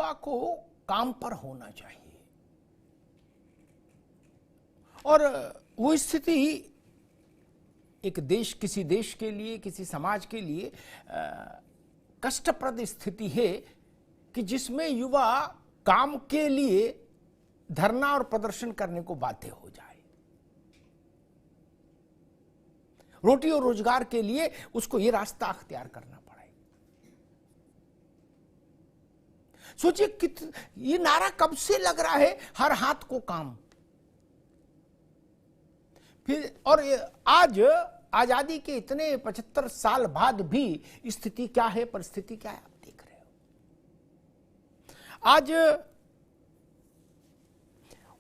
युवा को काम पर होना चाहिए, और वो स्थिति एक देश, किसी देश के लिए, किसी समाज के लिए कष्टप्रद स्थिति है कि जिसमें युवा काम के लिए धरना और प्रदर्शन करने को बाध्य हो जाए। रोटी और रोजगार के लिए उसको ये रास्ता अख्तियार करना पड़ेगा। सोचिए ये नारा कब से लग रहा है, हर हाथ को काम। फिर और आज आजादी के इतने 75 साल बाद भी स्थिति क्या है, परिस्थिति क्या है, आप देख रहे हो। आज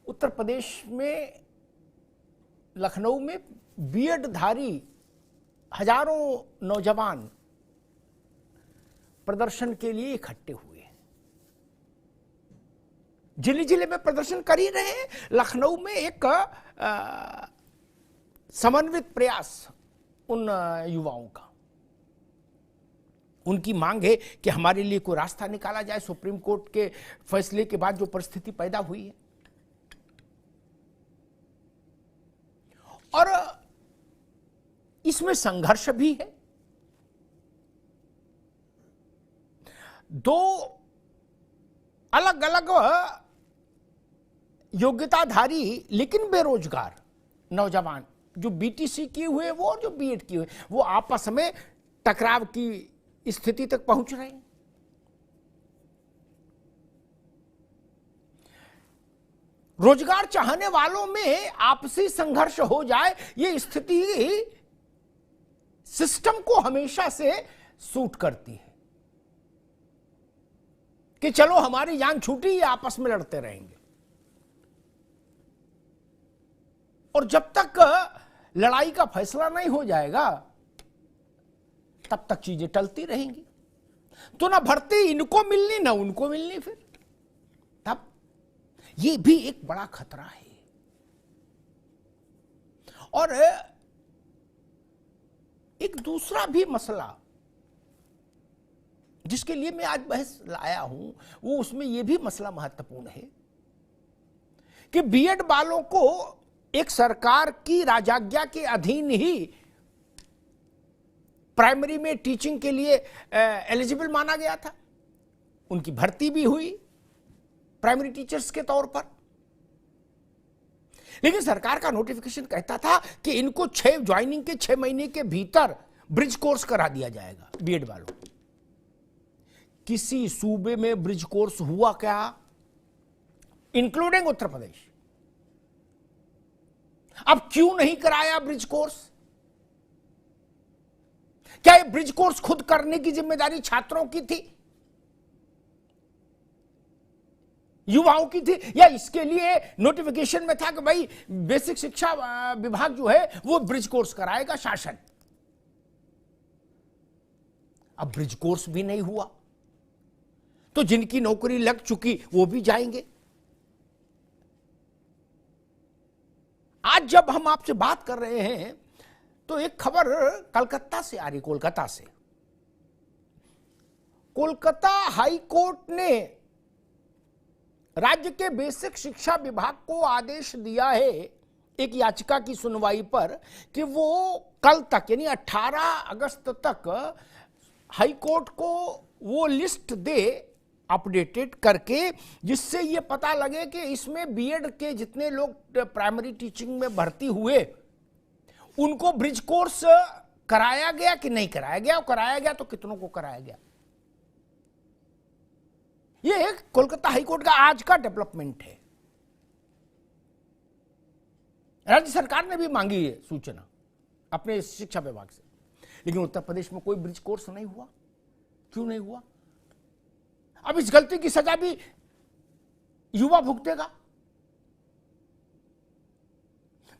उत्तर प्रदेश में, लखनऊ में बीएड धारी हजारों नौजवान प्रदर्शन के लिए इकट्ठे हुए हैं। जिले जिले में प्रदर्शन कर ही रहे हैं। लखनऊ में एक समन्वित प्रयास उन युवाओं का, उनकी मांग है कि हमारे लिए कोई रास्ता निकाला जाए। सुप्रीम कोर्ट के फैसले के बाद जो परिस्थिति पैदा हुई है, और इसमें संघर्ष भी है। दो अलग अलग योग्यताधारी लेकिन बेरोजगार नौजवान, जो बीटीसी किए हुए वो और जो बीएड किए हुए, वो आपस में टकराव की स्थिति तक पहुंच रहे हैं। रोजगार चाहने वालों में आपसी संघर्ष हो जाए, ये स्थिति सिस्टम को हमेशा से सूट करती है कि चलो हमारी जान छूटी, ये आपस में लड़ते रहेंगे। और जब तक लड़ाई का फैसला नहीं हो जाएगा तब तक चीजें टलती रहेंगी। तो ना भर्ती इनको मिलनी ना उनको मिलनी, फिर तब ये भी एक बड़ा खतरा है। और एक दूसरा भी मसला जिसके लिए मैं आज बहस लाया हूं, वो उसमें यह भी मसला महत्वपूर्ण है कि बीएड वालों को एक सरकार की राजाज्ञा के अधीन ही प्राइमरी में टीचिंग के लिए एलिजिबल माना गया था। उनकी भर्ती भी हुई प्राइमरी टीचर्स के तौर पर, लेकिन सरकार का नोटिफिकेशन कहता था कि इनको ज्वाइनिंग के 6 महीने के भीतर ब्रिज कोर्स करा दिया जाएगा बीएड वालों। किसी सूबे में ब्रिज कोर्स हुआ क्या, इंक्लूडिंग उत्तर प्रदेश? अब क्यों नहीं कराया ब्रिज कोर्स? क्या ये ब्रिज कोर्स खुद करने की जिम्मेदारी छात्रों की थी, युवाओं की थी, या इसके लिए नोटिफिकेशन में था कि भाई बेसिक शिक्षा विभाग जो है वो ब्रिज कोर्स कराएगा, शासन? अब ब्रिज कोर्स भी नहीं हुआ तो जिनकी नौकरी लग चुकी वो भी जाएंगे। आज जब हम आपसे बात कर रहे हैं तो एक खबर कलकत्ता से आ रही, कोलकाता से। कोलकाता हाई कोर्ट ने राज्य के बेसिक शिक्षा विभाग को आदेश दिया है एक याचिका की सुनवाई पर कि वो कल तक यानी 18 अगस्त तक हाई कोर्ट को वो लिस्ट दे अपडेटेड करके, जिससे ये पता लगे कि इसमें बीएड के जितने लोग प्राइमरी टीचिंग में भर्ती हुए उनको ब्रिज कोर्स कराया गया कि नहीं कराया गया, और कराया गया तो कितनों को कराया गया। ये एक कोलकाता हाईकोर्ट का आज का डेवलपमेंट है। राज्य सरकार ने भी मांगी है सूचना अपने शिक्षा विभाग से, लेकिन उत्तर प्रदेश में कोई ब्रिज कोर्स नहीं हुआ। क्यों नहीं हुआ? अब इस गलती की सजा भी युवा भुगतेगा।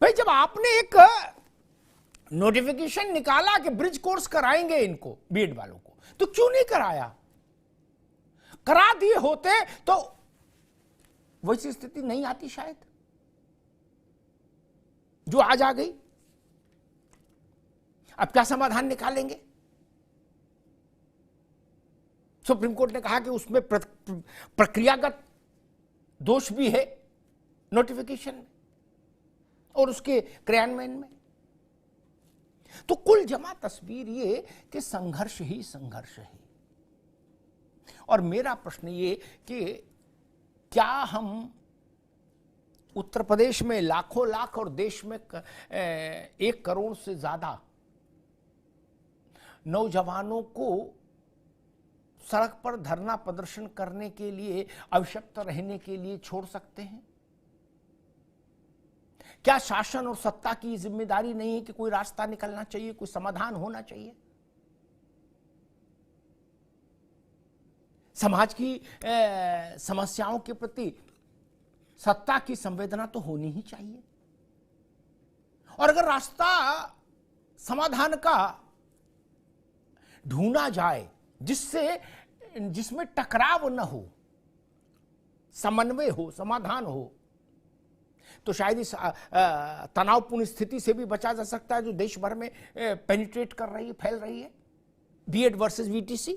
भाई जब आपने एक नोटिफिकेशन निकाला कि ब्रिज कोर्स कराएंगे इनको, बीएड वालों को, तो क्यों नहीं कराया? करा दिए होते तो वैसी स्थिति नहीं आती शायद जो आज आ गई। अब क्या समाधान निकालेंगे? सुप्रीम कोर्ट ने कहा कि उसमें प्रक्रियागत दोष भी है नोटिफिकेशन में और उसके क्रियान्वयन में। तो कुल जमा तस्वीर ये कि संघर्ष ही संघर्ष है। और मेरा प्रश्न ये कि क्या हम उत्तर प्रदेश में लाखों लाख और देश में 1 करोड़ से ज्यादा नौजवानों को सड़क पर धरना प्रदर्शन करने के लिए, अभिशप्त रहने के लिए छोड़ सकते हैं? क्या शासन और सत्ता की जिम्मेदारी नहीं है कि कोई रास्ता निकलना चाहिए, कोई समाधान होना चाहिए? समाज की समस्याओं के प्रति सत्ता की संवेदना तो होनी ही चाहिए। और अगर रास्ता समाधान का ढूंढा जाए जिसमें टकराव न हो, समन्वय हो, समाधान हो, तो शायद इस तनावपूर्ण स्थिति से भी बचा जा सकता है जो देश भर में पेनिट्रेट कर रही है, फैल रही है, बीएड वर्सेस वीटीसी।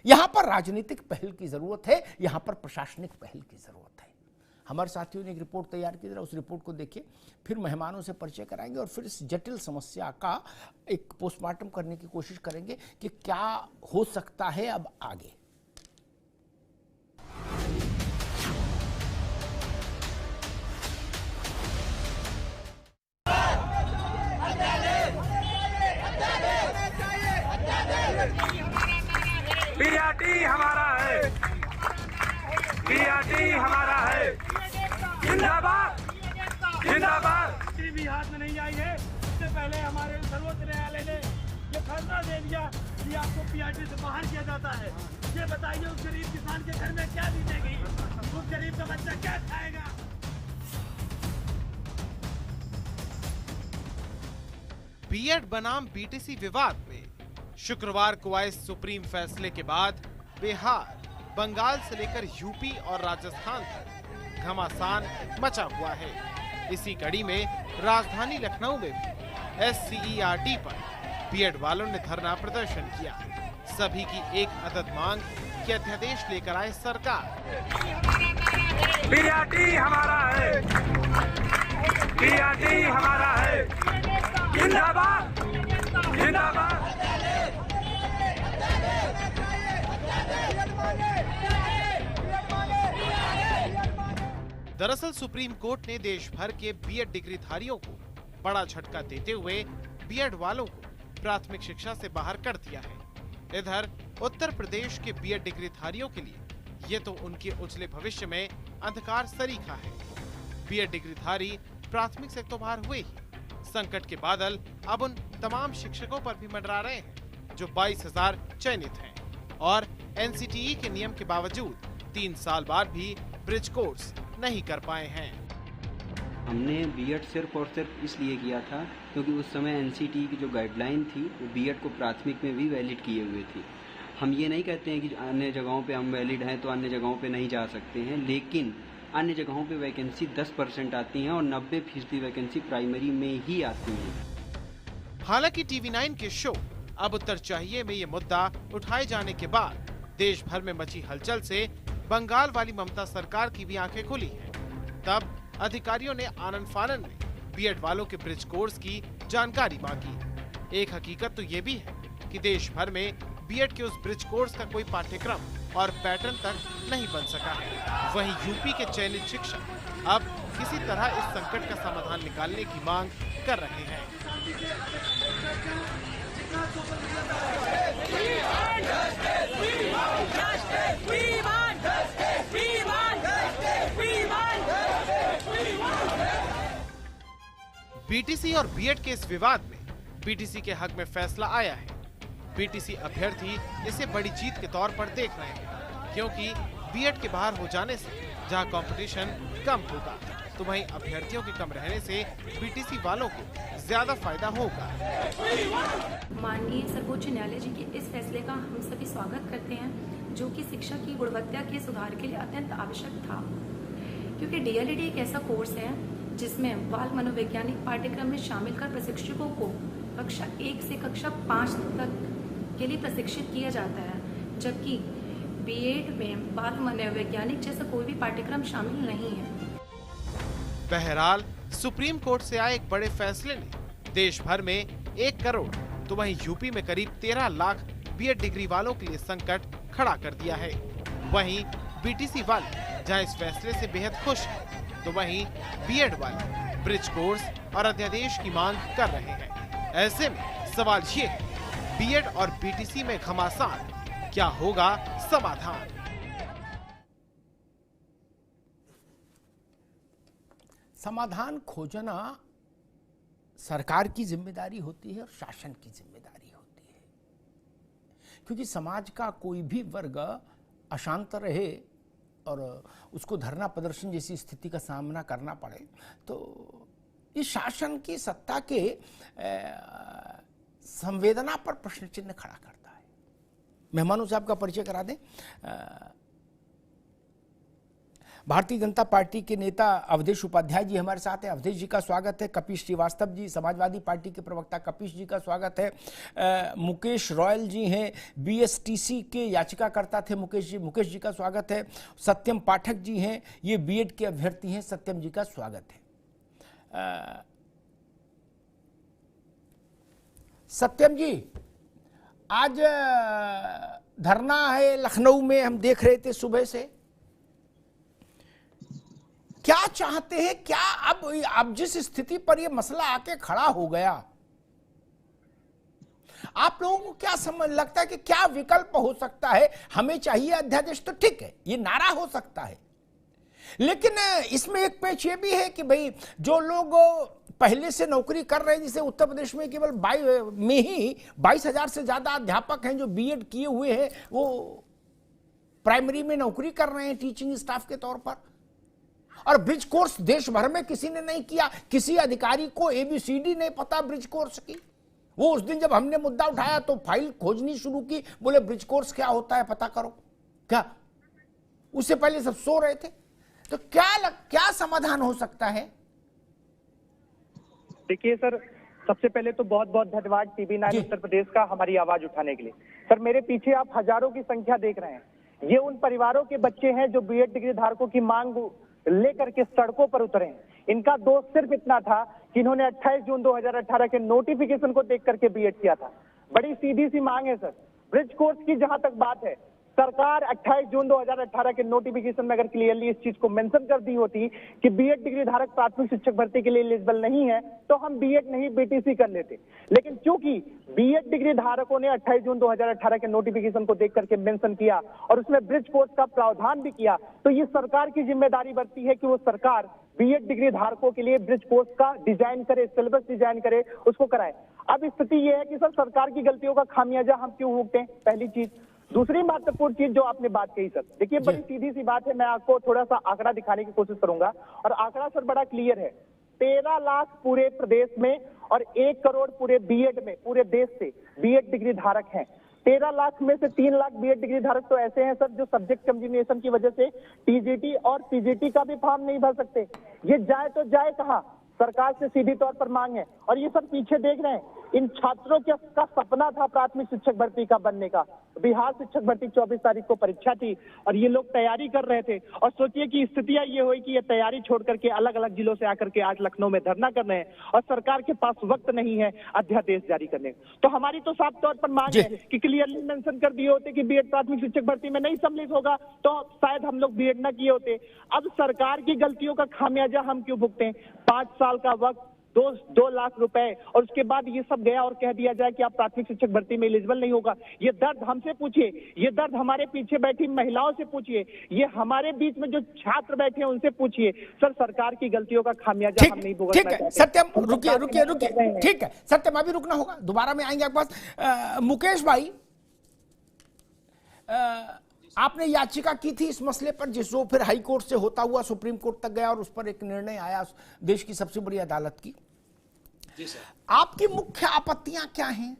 यहां पर राजनीतिक पहल की जरूरत है, यहां पर प्रशासनिक पहल की जरूरत है। हमारे साथियों ने एक रिपोर्ट तैयार की, जरा उस रिपोर्ट को देखिए, फिर मेहमानों से परिचय कराएंगे और फिर इस जटिल समस्या का एक पोस्टमार्टम करने की कोशिश करेंगे कि क्या हो सकता है अब आगे। बीआरटी हमारा है, बीआरटी हमारा है, जिंदाबाद जिंदाबाद। भी हाथ में नहीं आई है। इससे पहले हमारे सर्वोच्च न्यायालय ने ये फैसला दे दिया कि आपको पीआरटी से बाहर किया जाता है। ये बताइए उस गरीब किसान के घर में क्या बीतेगी, उस गरीब का बच्चा क्या खाएगा। बीएड बनाम बीटीसी विवाद में शुक्रवार को आए सुप्रीम फैसले के बाद बिहार, बंगाल से लेकर यूपी और राजस्थान तक घमासान मचा हुआ है। इसी कड़ी में राजधानी लखनऊ में भी एससीईआरटी पर बीएड वालों ने धरना प्रदर्शन किया। सभी की एक अदद मांग कि अध्यादेश लेकर आए सरकार। बीआरटी हमारा है, बीआरटी हमारा है, जिंदाबाद जिंदाबाद। दरअसल सुप्रीम कोर्ट ने देश भर के बीएड डिग्रीधारियों को बड़ा झटका देते हुए बीएड वालों को प्राथमिक शिक्षा से बाहर कर दिया है। इधर उत्तर प्रदेश के बीएड डिग्रीधारियों के लिए ये तो उनके उजले भविष्य में अंधकार सरीखा है। बीएड डिग्रीधारी प्राथमिक से तो बाहर हुए ही, संकट के बादल अब उन तमाम शिक्षकों पर भी मंडरा रहे हैं जो 22,000 चयनित हैं और एनसीटीई के नियम के बावजूद 3 साल बाद भी ब्रिज कोर्स नहीं कर पाए हैं। हमने बीएड सिर्फ और सिर्फ इसलिए किया था क्योंकि उस समय एनसीटीई की जो गाइडलाइन थी वो बीएड को प्राथमिक में भी वैलिड किए हुए थी। हम ये नहीं कहते हैं कि अन्य जगहों पे हम वैलिड हैं तो अन्य जगहों पे नहीं जा सकते हैं, लेकिन अन्य जगहों पे वैकेंसी 10% आती हैं और 90% वैकेंसी प्राइमरी में ही आती हैं। हालांकि टीवी9 के शो अब उत्तर चाहिए में ये मुद्दा उठाए जाने के बाद देश भर में मची हलचल से बंगाल वाली ममता सरकार की भी आंखें खुली हैं। तब अधिकारियों ने आनन फानन में बीएड वालों के ब्रिज कोर्स की जानकारी मांगी। एक हकीकत तो ये भी है कि देश भर में बीएड के उस ब्रिज कोर्स का कोई पाठ्यक्रम और पैटर्न तक नहीं बन सका है। वहीं यूपी के चयनित शिक्षक अब किसी तरह इस संकट का समाधान निकालने की मांग कर रहे हैं। बीटीसी और बीएड के इस विवाद में बीटीसी के हक में फैसला आया है। बीटीसी अभ्यर्थी इसे बड़ी जीत के तौर पर देख रहे हैं, क्योंकि बीएड के बाहर हो जाने से जहां कंपटीशन कम होगा तो वहीं अभ्यर्थियों के कम रहने से बीटीसी वालों को ज्यादा फायदा होगा। माननीय सर्वोच्च न्यायालय जी के इस फैसले का हम सभी स्वागत करते हैं, जो कि शिक्षा की गुणवत्ता के सुधार के लिए अत्यंत आवश्यक था। क्योंकि डीएलएड एक ऐसा कोर्स है जिसमें बाल मनोवैज्ञानिक पाठ्यक्रम में शामिल कर प्रशिक्षकों को कक्षा 1 से कक्षा 5 तक के लिए प्रशिक्षित किया जाता है, जबकि बीएड में बाल मनोवैज्ञानिक जैसा कोई भी पाठ्यक्रम शामिल नहीं है। बहरहाल सुप्रीम कोर्ट से आए एक बड़े फैसले ने देश भर में 1 करोड़ तो वहीं यूपी में करीब 13 लाख बीएड डिग्री वालों के लिए संकट खड़ा कर दिया है। वहीं बीटीसी वाले जहां इस फैसले से बेहद खुश हैं, तो वहीं बीएड वाले ब्रिज कोर्स और अध्यादेश की मांग कर रहे हैं। ऐसे में सवाल ये है, बीएड और बीटीसी में घमासान, क्या होगा समाधान? समाधान खोजना सरकार की जिम्मेदारी होती है और शासन की जिम्मेदारी होती है, क्योंकि समाज का कोई भी वर्ग अशांत रहे और उसको धरना प्रदर्शन जैसी स्थिति का सामना करना पड़े तो इस शासन की सत्ता के संवेदना पर प्रश्न चिन्ह खड़ा करता है। मेहमानों से आपका परिचय करा दें। भारतीय जनता पार्टी के नेता अवधेश उपाध्याय जी हमारे साथ हैं। अवधेश जी का स्वागत है। कपिश श्रीवास्तव जी, समाजवादी पार्टी के प्रवक्ता कपिश जी का स्वागत है। मुकेश रॉयल जी हैं, बीएसटीसी के याचिकाकर्ता थे मुकेश जी का स्वागत है। सत्यम पाठक जी हैं, ये बीएड के अभ्यर्थी हैं, सत्यम जी का स्वागत है। सत्यम जी, आज धरना है लखनऊ में, हम देख रहे थे सुबह से। क्या चाहते हैं, क्या अब जिस स्थिति पर यह मसला आके खड़ा हो गया, आप लोगों को क्या समझ लगता है कि क्या विकल्प हो सकता है? हमें चाहिए अध्यादेश तो ठीक है, ये नारा हो सकता है, लेकिन इसमें एक पेच ये भी है कि भाई जो लोग पहले से नौकरी कर रहे हैं, जैसे उत्तर प्रदेश में केवल 22,000 से ज्यादा अध्यापक हैं जो बीएड किए हुए हैं, वो प्राइमरी में नौकरी कर रहे हैं टीचिंग स्टाफ के तौर पर। और ब्रिज कोर्स देश भर में किसी ने नहीं किया, किसी अधिकारी को एबीसीडी नहीं पता ब्रिज कोर्स की। वो उस दिन जब हमने मुद्दा उठाया तो फाइल खोजनी शुरू की, बोले ब्रिज कोर्स क्या होता है पता करो। क्या उससे पहले सब सो रहे थे? तो क्या समाधान हो सकता है? देखिए सर, सबसे पहले तो बहुत बहुत धन्यवाद TV9 उत्तर प्रदेश का हमारी आवाज उठाने के लिए। सर, मेरे पीछे आप हजारों की संख्या देख रहे हैं, ये उन परिवारों के बच्चे हैं जो बीएड डिग्री धारकों की मांग लेकर के सड़कों पर उतरे हैं। इनका दोष सिर्फ इतना था कि इन्होंने 28 जून 2018 के नोटिफिकेशन को देख करके बीएड किया था। बड़ी सीधी सी मांग है सर। ब्रिज कोर्स की जहां तक बात है, सरकार 28 जून 2018 के नोटिफिकेशन में अगर क्लियरली इस चीज को मेंशन कर दी होती कि बीएड डिग्री धारक प्राथमिक शिक्षक भर्ती के लिए एलिजिबल नहीं है, तो हम बीएड नहीं बीटीसी कर लेते। लेकिन क्योंकि बीएड डिग्री धारकों ने 28 जून 2018 के नोटिफिकेशन को देख करके मेंशन किया और उसमें ब्रिज कोर्स का प्रावधान भी किया, तो ये सरकार की जिम्मेदारी बनती है कि वो सरकार बीएड डिग्री धारकों के लिए ब्रिज कोर्स का डिजाइन करे, सिलेबस डिजाइन करे, उसको कराए। अब स्थिति ये है कि सर, सरकार की गलतियों का खामियाजा हम क्यों भुगतें, पहली चीज। दूसरी महत्वपूर्ण चीज जो आपने बात कही सर, देखिए बड़ी सीधी सी बात है, मैं आपको थोड़ा सा आंकड़ा दिखाने की कोशिश करूंगा और आंकड़ा सर बड़ा क्लियर है। 13 लाख पूरे प्रदेश में और 1 करोड़ पूरे बीएड में, पूरे देश से बीएड डिग्री धारक हैं। 13 लाख में से 3 लाख बीएड डिग्री धारक तो ऐसे हैं सर जो सब्जेक्ट कॉम्बिनेशन की वजह से टीजीटी और पीजीटी का भी फॉर्म नहीं भर सकते। ये जाए तो जाए कहाँ? सरकार से सीधी तौर पर मांग है। और ये सब पीछे देख रहे हैं, इन छात्रों का सपना था प्राथमिक शिक्षक भर्ती का बनने का। बिहार शिक्षक भर्ती 24 तारीख को परीक्षा थी और ये लोग तैयारी कर रहे थे, और सोचिए कि स्थितियां ये हुई कि ये तैयारी छोड़ करके अलग अलग जिलों से आकर के आज लखनऊ में धरना कर रहे हैं और सरकार के पास वक्त नहीं है अध्यादेश जारी करने। तो हमारी तो साफ तौर पर मांग है कि क्लियरली मेंशन कर दिए होते कि बीएड प्राथमिक शिक्षक भर्ती में नहीं सम्मिलित होगा तो शायद हम लोग बीएड न किए होते। अब सरकार की गलतियों का खामियाजा हम क्यों भुगतें? 5 साल का वक्त, 2 लाख रुपए, और उसके बाद ये सब गया और कह दिया जाए कि आप प्राथमिक शिक्षक भर्ती में एलिजिबल नहीं होगा। ये दर्द हमसे पूछिए, ये दर्द हमारे पीछे बैठी महिलाओं से पूछिए, ये हमारे बीच में जो छात्र बैठे हैं उनसे पूछिए। सर, सरकार की गलतियों का खामियाजा हम नहीं भुगतना चाहते। ठीक है सत्यम, रुकिए। ठीक है सत्यम, अभी रुकना होगा, दोबारा में आएंगे आपके पास। मुकेश भाई, आपने याचिका की थी इस मसले पर, जिसको फिर हाई कोर्ट से होता हुआ सुप्रीम कोर्ट तक गया और उस पर एक निर्णय आया देश की सबसे बड़ी अदालत की। जी सर। आपकी मुख्य आपत्तियां क्या हैं?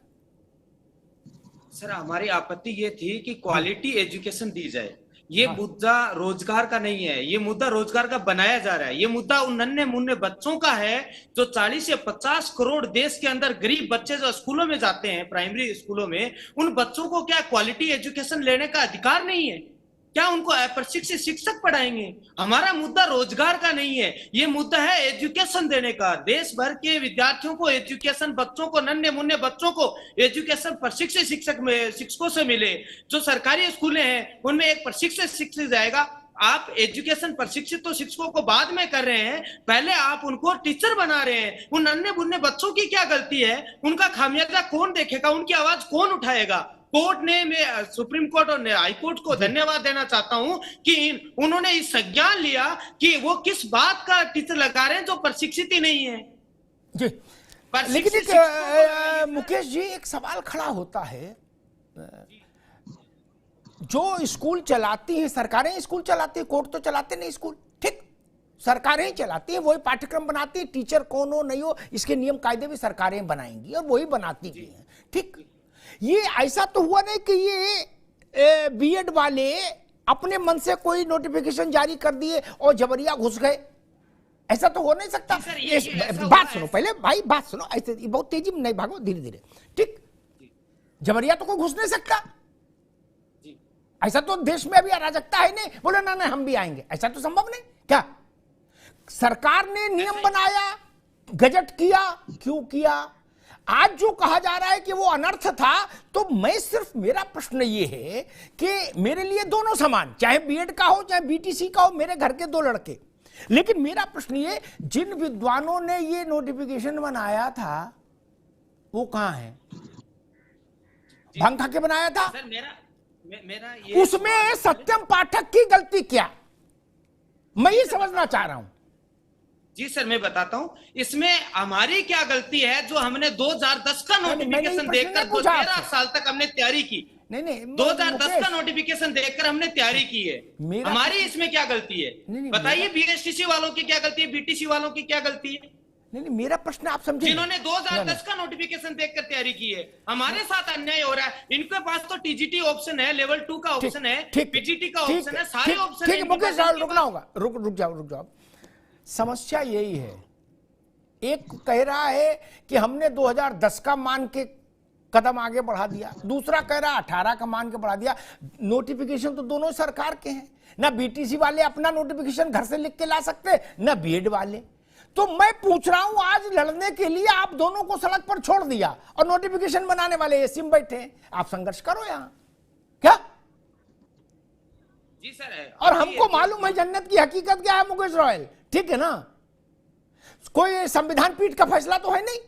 सर, हमारी आपत्ति ये थी कि क्वालिटी एजुकेशन दी जाए, ये मुद्दा रोजगार का नहीं है, ये मुद्दा रोजगार का बनाया जा रहा है। ये मुद्दा उन नन्हे मुन्ने बच्चों का है जो 40 या 50 करोड़ देश के अंदर गरीब बच्चे जो स्कूलों में जाते हैं, प्राइमरी स्कूलों में, उन बच्चों को क्या क्वालिटी एजुकेशन लेने का अधिकार नहीं है? क्या उनको प्रशिक्षित शिक्षक पढ़ाएंगे? हमारा मुद्दा रोजगार का नहीं है, ये मुद्दा है एजुकेशन देने का। देश भर के विद्यार्थियों को एजुकेशन, बच्चों को, नन्हे मुन्ने बच्चों को एजुकेशन प्रशिक्षित शिक्षकों से मिले। जो सरकारी स्कूलें हैं उनमें एक प्रशिक्षित शिक्षक जाएगा। आप एजुकेशन प्रशिक्षित तो शिक्षकों को बाद में कर रहे हैं, पहले आप उनको टीचर बना रहे हैं। उन नन्हे मुन्ने बच्चों की क्या गलती है? उनका खामियाजा कौन देखेगा? उनकी आवाज कौन उठाएगा? कोर्ट ने, मैं सुप्रीम कोर्ट और हाई कोर्ट को धन्यवाद देना चाहता हूं कि उन्होंने इस संज्ञान लिया कि वो किस बात का टीचर लगा रहे हैं जो प्रशिक्षित ही नहीं है जी। लेकिन मुकेश जी, एक सवाल खड़ा होता है, जो स्कूल चलाती हैं सरकारें, स्कूल चलाती है, कोर्ट तो चलाते नहीं स्कूल, ठीक, सरकारें ही चलाती हैं, वही पाठ्यक्रम बनाती है, टीचर कौन हो नहीं हो इसके नियम कायदे भी सरकारें बनाएंगी और वही बनाती भी हैं, ठीक। ये ऐसा तो हुआ नहीं कि ये बीएड वाले अपने मन से कोई नोटिफिकेशन जारी कर दिए और जबरिया घुस गए, ऐसा तो हो नहीं सकता। बात सुनो पहले भाई, बात सुनो, ऐसे बहुत तेजी में नहीं भागो, धीरे धीरे, ठीक। जबरिया तो कोई घुस नहीं सकता, ऐसा तो देश में अभी अराजकता है नहीं, बोले ना हम भी आएंगे, ऐसा तो संभव नहीं। क्या सरकार ने नियम बनाया, गजट किया, क्यों किया? आज जो कहा जा रहा है कि वो अनर्थ था, तो मैं सिर्फ, मेरा प्रश्न ये है कि मेरे लिए दोनों समान, चाहे बीएड का हो चाहे बीटीसी का हो, मेरे घर के 2 लड़के, लेकिन मेरा प्रश्न ये, जिन विद्वानों ने ये नोटिफिकेशन बनाया था वो कहां है? भंग खा के बनाया था? सर, मेरा ये उसमें सत्यम पाठक की गलती क्या? मैं ये समझना चाह रहा हूं। जी सर, मैं बताता हूं इसमें हमारी क्या गलती है जो हमने 2010 का नोटिफिकेशन देखकर 13 साल तक हमने तैयारी की। नहीं 2010 का नोटिफिकेशन देखकर हमने तैयारी की है, हमारी इसमें क्या गलती है? बताइए, बीएसटीसी वालों की क्या गलती है, बीटीसी वालों की क्या गलती है? नहीं, मेरा प्रश्न आप समझे, जिन्होंने 2010 का नोटिफिकेशन देखकर तैयारी की है। हमारे साथ अन्याय हो रहा है। इनके पास तो टीजीटी ऑप्शन है, लेवल 2 का ऑप्शन है, पीजीटी का ऑप्शन है, सारे ऑप्शन है। मुकेश, रुकना होगा, रुक जाओ। समस्या यही है, एक कह रहा है कि हमने 2010 का मान के कदम आगे बढ़ा दिया, दूसरा कह रहा 18 का मान के बढ़ा दिया। नोटिफिकेशन तो दोनों सरकार के हैं, ना बीटीसी वाले अपना नोटिफिकेशन घर से लिख के ला सकते, ना बीएड वाले। तो मैं पूछ रहा हूं, आज लड़ने के लिए आप दोनों को सड़क पर छोड़ दिया और नोटिफिकेशन बनाने वाले एसी में बैठे हैं, आप संघर्ष करो यहां, क्या? जी सर, और हमको मालूम है जन्नत की हकीकत क्या है मुकेश रॉयल, ठीक है ना? कोई संविधान पीठ का फैसला तो है नहीं,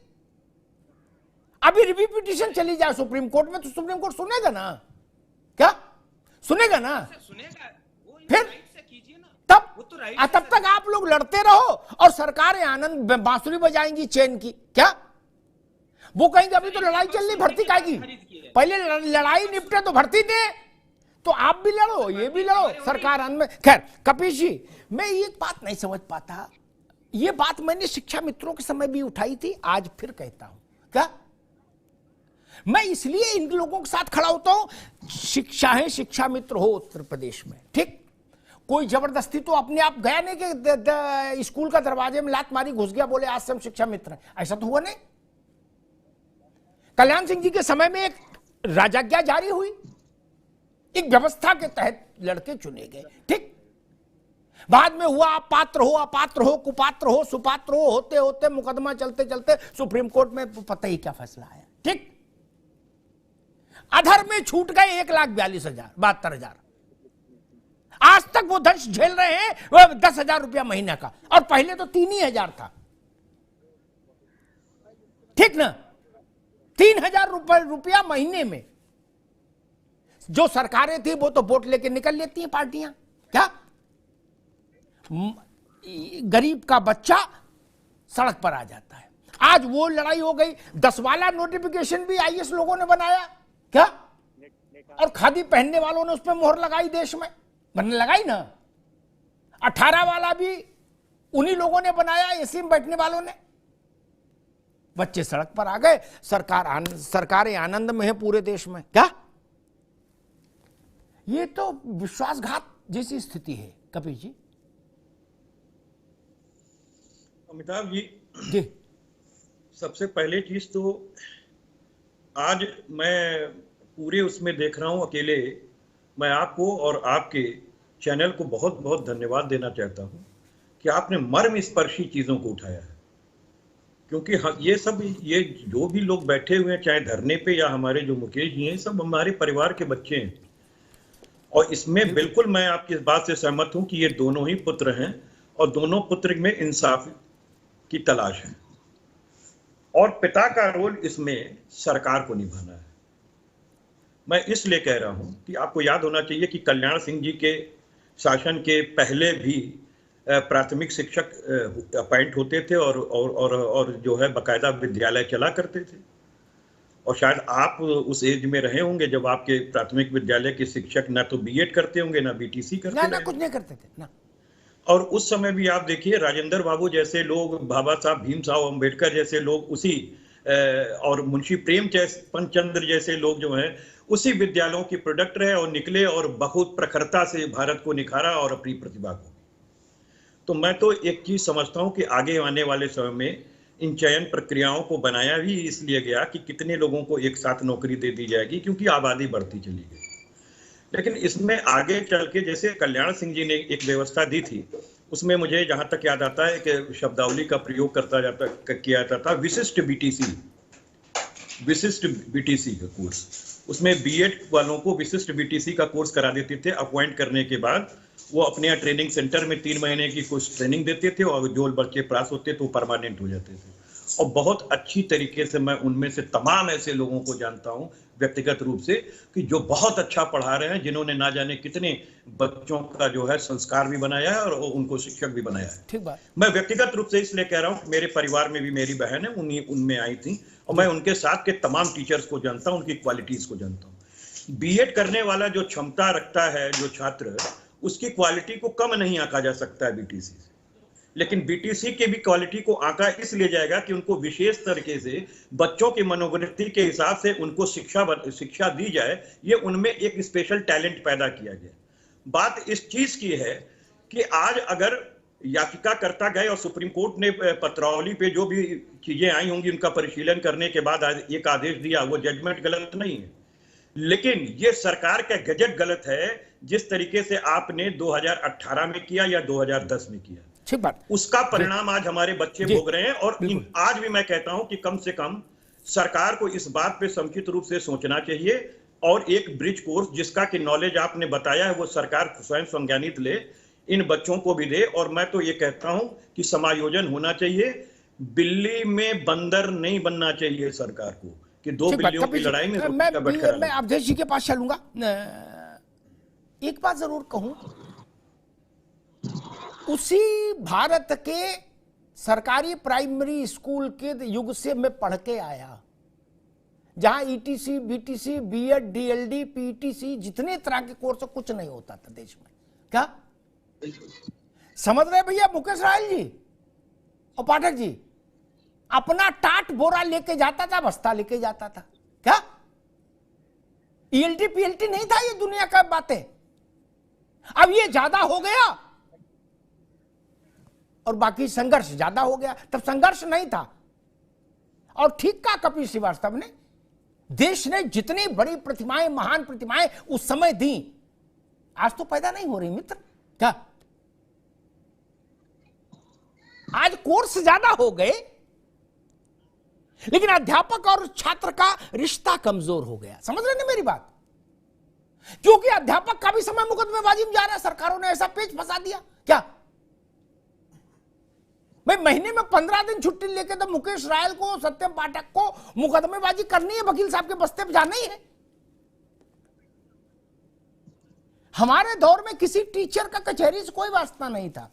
अभी रिव्यू पिटीशन चली जाए सुप्रीम कोर्ट में तो सुप्रीम कोर्ट सुनेगा ना, क्या सुनेगा ना? सुनेगा, फिर तब तक आप लोग लड़ते रहो और सरकारें आनंद बांसुरी बजाएंगी चैन की, क्या? वो कहेंगे अभी तो लड़ाई चल रही, भर्ती काएगी, पहले लड़ाई निपटे तो भर्ती दे, तो आप भी लड़ो, ये भी लड़ो, सरकार में। खैर कपीश जी, मैं ये बात नहीं समझ पाता, ये बात मैंने शिक्षा मित्रों के समय भी उठाई थी, आज फिर कहता हूं, क्या? मैं इसलिए इन लोगों के साथ खड़ा होता हूं, शिक्षा मित्र हो उत्तर प्रदेश में, ठीक, कोई जबरदस्ती तो अपने आप गया नहीं कि स्कूल का दरवाजे में लात मारी घुस गया, बोले आज से हम शिक्षा मित्र हैं, ऐसा तो हुआ नहीं। कल्याण सिंह जी के समय में एक राजाज्ञा जारी हुई, एक व्यवस्था के तहत लड़के चुने गए, ठीक। बाद में हुआ आप पात्र हो, अपात्र हो, कुपात्र हो, सुपात्र हो, होते होते मुकदमा चलते चलते सुप्रीम कोर्ट में पता ही क्या फैसला आया, ठीक। अधर में छूट गए 1,42,072 आज तक वो दंश झेल रहे हैं, वो 10,000 रुपया महीना का, और पहले तो 3,000 था, ठीक ना? 3,000 रुपया महीने में जो सरकारें थी वो तो वोट लेके निकल लेती हैं पार्टियां, क्या? गरीब का बच्चा सड़क पर आ जाता है। आज वो लड़ाई हो गई, 10 वाला नोटिफिकेशन भी आईएएस लोगों ने बनाया, क्या? और खादी पहनने वालों ने उस पर मोहर लगाई, देश में बनने लगाई ना। 18 वाला भी उन्हीं लोगों ने बनाया, एसी में बैठने वालों ने। बच्चे सड़क पर आ गए, सरकारें आनंद में है पूरे देश में, क्या? ये तो विश्वासघात जैसी स्थिति है कपिल जी। अमिताभ जी, जी सबसे पहले चीज तो आज मैं पूरे उसमें देख रहा हूं अकेले, मैं आपको और आपके चैनल को बहुत बहुत धन्यवाद देना चाहता हूं कि आपने मर्म स्पर्शी चीजों को उठाया है। क्योंकि ये सब, ये जो भी लोग बैठे हुए हैं चाहे धरने पे या हमारे जो मुकेश जी हैं, सब हमारे परिवार के बच्चे हैं। और इसमें बिल्कुल मैं आपकी इस बात से सहमत हूं कि ये दोनों ही पुत्र हैं और दोनों पुत्र में इंसाफ की तलाश है और पिता का रोल इसमें सरकार को निभाना है। मैं इसलिए कह रहा हूं कि आपको याद होना चाहिए कि कल्याण सिंह जी के शासन के पहले भी प्राथमिक शिक्षक अपॉइंट होते थे और जो है बकायदा विद्यालय चला करते थे। और शायद आप उस एज में रहे होंगे जब आपके प्राथमिक विद्यालय के शिक्षक ना तो बीएड करते होंगे ना बीटीसी करते ना कुछ नहीं करते थे ना। और उस समय भी आप देखिए राजेंद्र बाबू जैसे लोग, बाबा साहब भीमराव अंबेडकर जैसे लोग उसी और मुंशी प्रेमचंद चंद्र जैसे लोग जो हैं उसी विद्यालयों की प्रोडक्ट रहे और निकले और बहुत प्रखरता से भारत को निखारा और अपनी प्रतिभा को। तो मैं तो एक चीज समझता हूं कि आगे आने वाले समय में इन चयन प्रक्रियाओं को बनाया भी इसलिए गया कि कितने लोगों को एक साथ नौकरी दे दी जाएगी, क्योंकि आबादी बढ़ती चली गई। लेकिन इसमें आगे चल के जैसे कल्याण सिंह जी ने एक व्यवस्था दी थी, उसमें मुझे जहां तक याद आता है कि शब्दावली का प्रयोग किया जाता था विशिष्ट बीटीसी का कोर्स। उसमें बीएड वालों को विशिष्ट बीटीसी का कोर्स करा देते थे। अपॉइंट करने के बाद वो अपने यहाँ ट्रेनिंग सेंटर में 3 महीने की कुछ ट्रेनिंग देते थे और जो बच्चे पास होते थे वो परमानेंट हो जाते थे। और बहुत अच्छी तरीके से मैं उनमें से तमाम ऐसे लोगों को जानता हूं व्यक्तिगत रूप से कि जो बहुत अच्छा पढ़ा रहे हैं, जिन्होंने ना जाने कितने बच्चों का जो है संस्कार भी बनाया है और उनको शिक्षक भी बनाया है। ठीक बात। मैं व्यक्तिगत रूप से इसलिए कह रहा हूं, मेरे परिवार में भी मेरी बहन है, उनमें आई थी और मैं उनके साथ के तमाम टीचर्स को जानता हूं, उनकी क्वालिटीज को जानता हूं। बीएड करने वाला जो क्षमता रखता है जो छात्र, उसकी क्वालिटी को कम नहीं आंका जा सकता है बीटीसी से। लेकिन बीटीसी के भी क्वालिटी को आंका इसलिए जाएगा कि उनको विशेष तरीके से बच्चों की मनोवृत्ति के हिसाब से उनको शिक्षा दी जाए। ये उनमें एक स्पेशल टैलेंट पैदा किया गया। बात इस चीज की है कि आज अगर याचिकाकर्ता गए और सुप्रीम कोर्ट ने पत्रावली पे जो भी चीजें आई होंगी उनका परिशीलन करने के बाद एक आदेश दिया, वो जजमेंट गलत नहीं है। लेकिन ये सरकार का गजट गलत है जिस तरीके से आपने 2018 में किया या 2010 में किया। ठीक बात। उसका परिणाम आज हमारे बच्चे भोग रहे हैं। और आज भी मैं कहता हूं कि कम से कम सरकार को इस बात पे समुचित रूप से सोचना चाहिए और एक ब्रिज कोर्स जिसका कि नॉलेज आपने बताया है वो सरकार स्वयं संज्ञानित ले, इन बच्चों को भी दे। और मैं तो ये कहता हूं कि समायोजन होना चाहिए। बिल्ली में बंदर नहीं बनना चाहिए सरकार को कि 2 बिल्लियों की लड़ाई में मैं अवधेश जी के पास चलूंगा। एक बात जरूर कहूं, उसी भारत के सरकारी प्राइमरी स्कूल के युग से मैं पढ़ के आया जहां ETC, BTC, BEd, DLED, PTC जितने तरह के कोर्स कुछ नहीं होता था देश में। क्या समझ रहे भैया मुकेश रायल जी और पाठक जी? अपना टाट बोरा लेके जाता था, बस्ता लेके जाता था। क्या ईएलटी पीएलटी नहीं था ये दुनिया का बातें। अब ये ज्यादा हो गया और बाकी संघर्ष ज्यादा हो गया। तब संघर्ष नहीं था। और ठीक कहा कपिल श्रीवास्तव ने, देश ने जितनी बड़ी प्रतिमाएं, महान प्रतिमाएं उस समय दी, आज तो पैदा नहीं हो रही मित्र। क्या आज कोर्स ज्यादा हो गए लेकिन अध्यापक और छात्र का रिश्ता कमजोर हो गया। समझ रहे हैं मेरी बात? क्योंकि अध्यापक का भी समय मुकदमेबाजी में जा रहा है। सरकारों ने ऐसा पेच फंसा दिया। क्या भाई महीने में 15 दिन छुट्टी लेके तो मुकेश रायल को, सत्यम पाठक को मुकदमेबाजी करनी है, वकील साहब के बस्ते पे जाना ही है। हमारे दौर में किसी टीचर का कचहरी से कोई वास्ता नहीं था।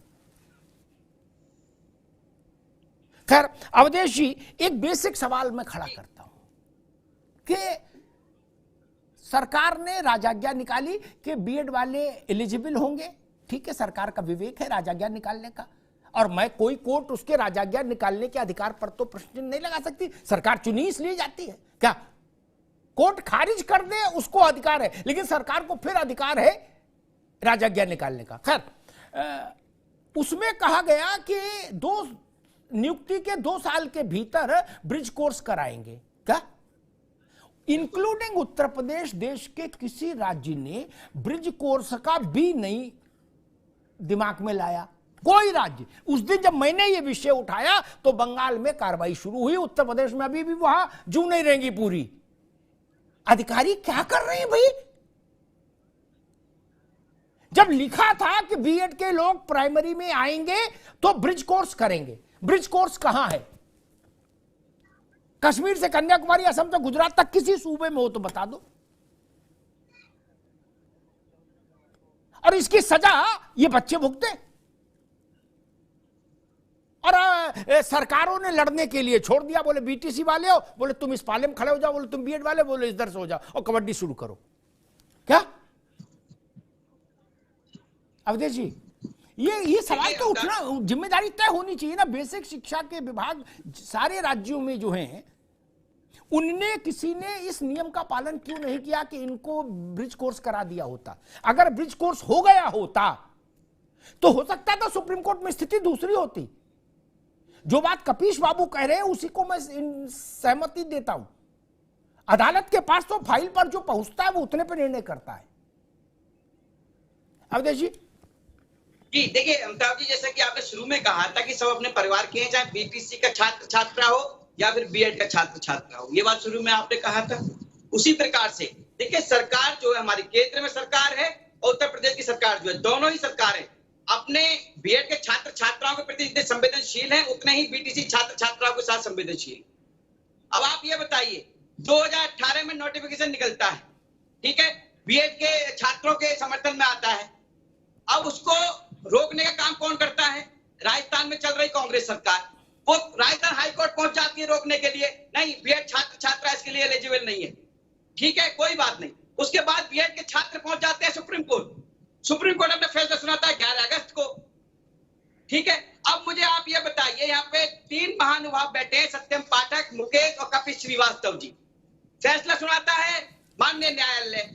खैर अवधेश जी, एक बेसिक सवाल मैं खड़ा करता हूं कि सरकार ने राजाज्ञा निकाली कि बीएड वाले एलिजिबल होंगे। ठीक है, सरकार का विवेक है राजाज्ञा निकालने का, और मैं कोई कोर्ट उसके राजाज्ञा निकालने के अधिकार पर तो प्रश्न नहीं लगा सकती। सरकार चुनी इसलिए जाती है। क्या कोर्ट खारिज कर दे उसको अधिकार है, लेकिन सरकार को फिर अधिकार है राजाज्ञा निकालने का। खैर, उसमें कहा गया कि नियुक्ति के 2 साल के भीतर ब्रिज कोर्स कराएंगे। क्या इंक्लूडिंग उत्तर प्रदेश, देश के किसी राज्य ने ब्रिज कोर्स का भी नहीं दिमाग में लाया, कोई राज्य। उस दिन जब मैंने ये विषय उठाया तो बंगाल में कार्रवाई शुरू हुई, उत्तर प्रदेश में अभी भी वहां जू नहीं रहेंगी पूरी। अधिकारी क्या कर रहे हैं भाई? जब लिखा था कि बीएड के लोग प्राइमरी में आएंगे तो ब्रिज कोर्स करेंगे, ब्रिज कोर्स कहां है? कश्मीर से कन्याकुमारी, असम से गुजरात तक किसी सूबे में हो तो बता दो। और इसकी सजा ये बच्चे भुगते। और सरकारों ने लड़ने के लिए छोड़ दिया, बोले बीटीसी वाले हो, बोले तुम इस पाले में खड़े हो जाओ, बोले तुम बीएड वाले, बोले इधर से हो जाओ और कबड्डी शुरू करो। क्या अवधेश जी, ये सवाल तो उठना, जिम्मेदारी तय होनी चाहिए ना। बेसिक शिक्षा के विभाग सारे राज्यों में जो हैं, उनने किसी ने इस नियम का पालन क्यों नहीं किया कि इनको ब्रिज कोर्स करा दिया होता? अगर ब्रिज कोर्स हो गया होता तो हो सकता था सुप्रीम कोर्ट में स्थिति दूसरी होती। जो बात कपीश बाबू कह रहे हैं उसी को मैं सहमति देता हूं। अदालत के पास तो फाइल पर जो पहुंचता है वो उतने पर निर्णय करता है। अवधेश जी देखिए अमिताभ जी, जैसा कि आपने शुरू में कहा था कि सब अपने परिवार के हैं, चाहे बीपीसी का छात्र छात्रा हो या फिर बीएड का छात्र छात्रा हो, ये बात शुरू में आपने कहा था। उसी प्रकार से देखिए, सरकार जो है हमारी केंद्र में सरकार है और उत्तर प्रदेश की सरकार जो है, दोनों ही सरकार है अपने बीएड के छात्र छात्राओं के प्रति जितने संवेदनशील हैं उतने ही बीटीसी छात्र छात्राओं के साथ संवेदनशील। अब आप ये बताइए, 2018 में नोटिफिकेशन निकलता है, ठीक है, बीएड के छात्रों के समर्थन में आता है। अब उसको रोकने का काम कौन करता है? राजस्थान में चल रही कांग्रेस सरकार, वो राजस्थान हाईकोर्ट पहुंच जाती है रोकने के लिए, नहीं बीएड छात्र छात्रा इसके लिए एलिजिबल नहीं है, ठीक है, कोई बात नहीं। उसके बाद बीएड के छात्र पहुंच जाते हैं सुप्रीम कोर्ट, सुप्रीम कोर्ट अपना फैसला सुनाता है 11 अगस्त को, ठीक है। अब मुझे आप ये बताइए, यहाँ पे 3 महानुभाव बैठे हैं, सत्यम पाठक, मुकेश और कपिल श्रीवास्तव जी, फैसला सुनाता है माननीय न्यायालय।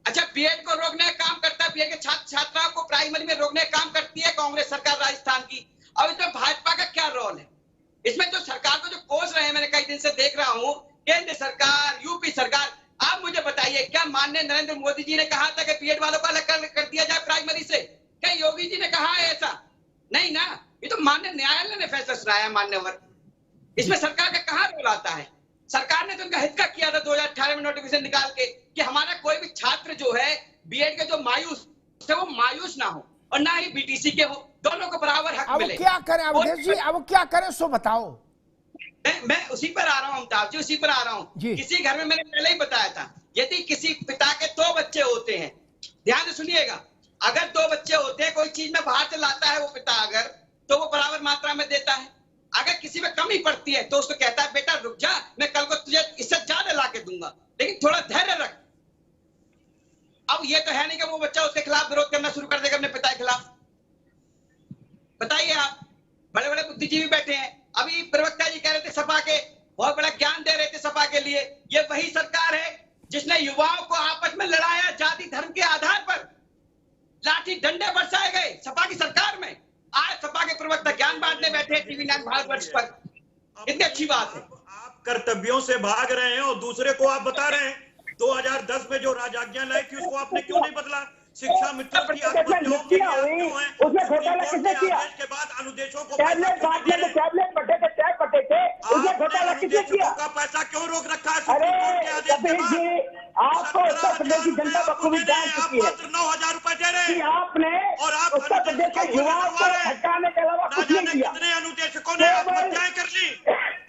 अच्छा, बीएड को रोकने का काम करता है, बीएड के छात्र छात्राओं को प्राइमरी में रोकने का काम करती है कांग्रेस सरकार राजस्थान की। अब इसमें भाजपा का क्या रोल है? इसमें जो सरकार को जो कोस रहे हैं, मैंने कई दिन से देख रहा हूं, केंद्र सरकार, यूपी सरकार। आप मुझे बताइए, क्या माननीय नरेंद्र मोदी जी ने कहा था कि बीएड वालों को अलग कर दिया जाए प्राइमरी से? क्या योगी जी ने कहा है ऐसा? नहीं ना, ये तो माननीय न्यायालय ने फैसला सुनाया मान्यवर। इसमें सरकार का कहां रोल आता है? सरकार ने तो उनका हित का किया था 2018 में नोटिफिकेशन निकाल के कि हमारा कोई भी छात्र जो है बीएड के जो मायूस है वो मायूस ना हो और ना ही बीटीसी के हो, दोनों को बराबर हक मिले। अब क्या करें अवधेश जी, अब क्या करें सो बताओ। मैं उसी पर आ रहा हूं अमिताभ जी, उसी पर आ रहा हूं। किसी घर में मैंने पहले ही बताया था, यदि किसी पिता के 2 बच्चे होते हैं, ध्यान से सुनिएगा, अगर 2 बच्चे होते हैं, कोई चीज में बाहर से लाता है वो पिता अगर, तो वो बराबर मात्रा में देता है। अगर किसी में कमी पड़ती है तो उसको कहता है बेटा रुक जा, मैं कल को तुझे इससे ज्यादा ला के दूंगा, लेकिन थोड़ा धैर्य रख। अब ये तो है नहीं कि वो बच्चा उसके खिलाफ विरोध करना शुरू कर देगा अपने पिता के खिलाफ। बताइए आप, बड़े बड़े बुद्धिजीवी बैठे हैं, अभी प्रवक्ता जी कह रहे थे सपा के, बहुत बड़ा ज्ञान दे रहे थे सपा के लिए। ये वही सरकार है जिसने युवाओं को आपस में लड़ाया, जाति धर्म के आधार पर लाठी डंडे बरसाए गए सपा की सरकार में। आज सपा के प्रवक्ता ज्ञान बांटने बैठे टीवी 9 भारतवर्ष पर, इतनी अच्छी बात है। आप कर्तव्यों से भाग रहे हैं और दूसरे को आप बता रहे हैं 2010 में जो राजाज्ञा लाई थी उसको आपने क्यों नहीं बदला? शिक्षा मित्रों की आत्महत्याओं के लिए आप क्यों हैं? सुप्रीम कोर्ट के आदेश के बाद अनुदेशों को पैसा क्यों दे रहे हैं? अनुदेशकों का पैसा क्यों रोक रखा है सुप्रीम कोर्ट के आदेश के बाद? आपको उत्तर प्रदेश की जनता बखूबी जान चुकी है मात्र 9,000 रुपए दे रहे कि हैं आपने और आप उत्तर प्रदेश के युवाओं को हटाने के अलावा ना कुछ नहीं जाने किया। कितने अनुदेशकों ने आत्महत्याएं कर ली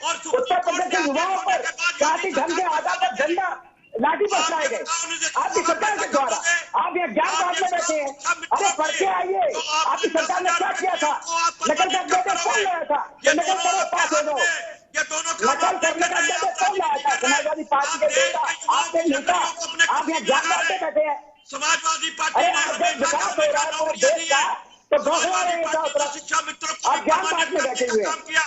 और उत्तर सुप्रीम कोर्ट प्रदेश के के आदेश युवाओं होने पर के बाद जाति धर्म के आधार पर झंडा लाठी बरसाए गए आपकी सरकार के द्वारा। आप यहाँ ज्ञान बांटने बैठे हैं, अरे पढ़ के आइए, आपकी सरकार ने क्या किया था? नकल का बेटे कौन लाया था? नकल करो, पास हो जाओ। नकल करने का बेटे कौन लाया था? समाजवादी पार्टी के नेता, आपने नेता, आप यहाँ ज्ञान बांटने बैठे हैं। समाजवादी अरे पार्टी ने विकास हो रहा है पूरे देश का, तो बौखला रहे हैं चारों तरफ। शिक्षा मित्रों को आप ज्ञान बांटने बैठे हुए हैं। काम किया,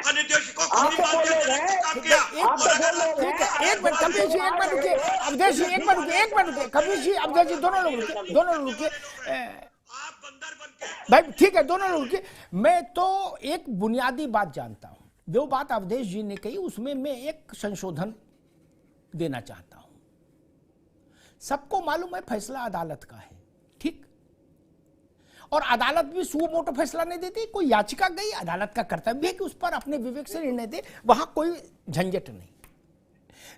अनिर्देशकों को आप भी तो बोल रहे मानते हैं, काम किया। आप तो बोल रहे ठीक है, हैं। एक मिनट कपिल जी, एक मिनट रुकिए, अवधेश जी एक मिनट रुकिए, कपिल जी, अवधेश जी, दोनों लोग रुकिए, आप बंदर बन के भाई ठीक है, दोनों लोग रुकिए। मैं तो एक बुनियादी बात जानता हूं, जो बात अवधेश जी ने कही उसमें मैं एक संशोधन देना चाहता हूं। सबको मालूम है फैसला अदालत का है, ठीक, और अदालत भी सुओ मोटो फैसला नहीं देती। कोई याचिका गई, अदालत का कर्तव्य है कि उस पर अपने विवेक से निर्णय दे, वहां कोई झंझट नहीं।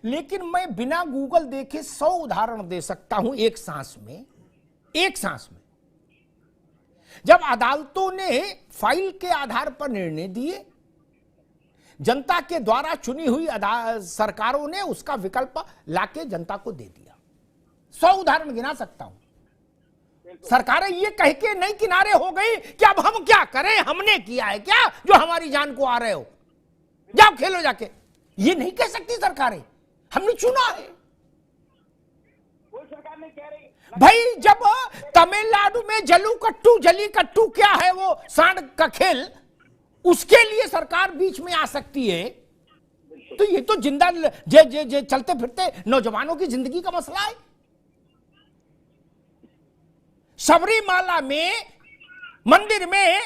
लेकिन मैं बिना गूगल देखे 100 उदाहरण दे सकता हूं एक सांस में। जब अदालतों ने फाइल के आधार पर निर्णय दिए, जनता के द्वारा चुनी हुई सरकारों ने उसका विकल्प लाके जनता को दे दिया। 100 उदाहरण गिना सकता हूं। सरकारें ये कह के नहीं किनारे हो गई कि अब हम क्या करें, हमने किया है क्या जो हमारी जान को आ रहे हो, जाओ खेलो जाके, ये नहीं कह सकती सरकारें, हमने चुना है। कोई सरकार नहीं कह रही। भाई जब तमिलनाडु में जली कट्टू क्या है वो सांड का खेल, उसके लिए सरकार बीच में आ सकती है, तो ये तो जिंदा जे चलते फिरते नौजवानों की जिंदगी का मसला है। सबरीमाला में मंदिर में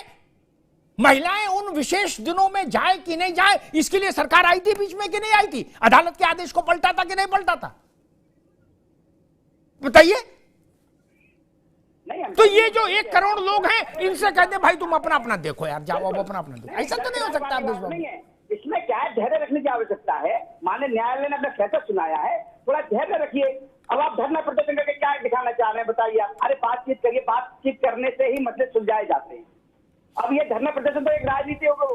महिलाएं उन विशेष दिनों में जाए कि नहीं जाए, इसके लिए सरकार आई थी बीच में कि नहीं आई थी? अदालत के आदेश को पलटा था कि नहीं पलटा था? बताइए। तो ये जो 1 करोड़ लोग हैं, इनसे कहते भाई तुम अपना अपना देखो यार, जाओ अब अपना देखो, ऐसा तो नहीं हो सकता। नहीं है, इसमें क्या है, धैर्य रखने की आवश्यकता है। माननीय न्यायालय ने अपना फैसला सुनाया है, थोड़ा धैर्य रखिए। अब आप धरना प्रदर्शन करके क्या दिखाना चाह रहे हैं बताइए आप? अरे बातचीत करिए, बातचीत करने से ही मसले सुलझाए जाते हैं। अब ये धरना प्रदर्शन तो एक राजनीति होगा,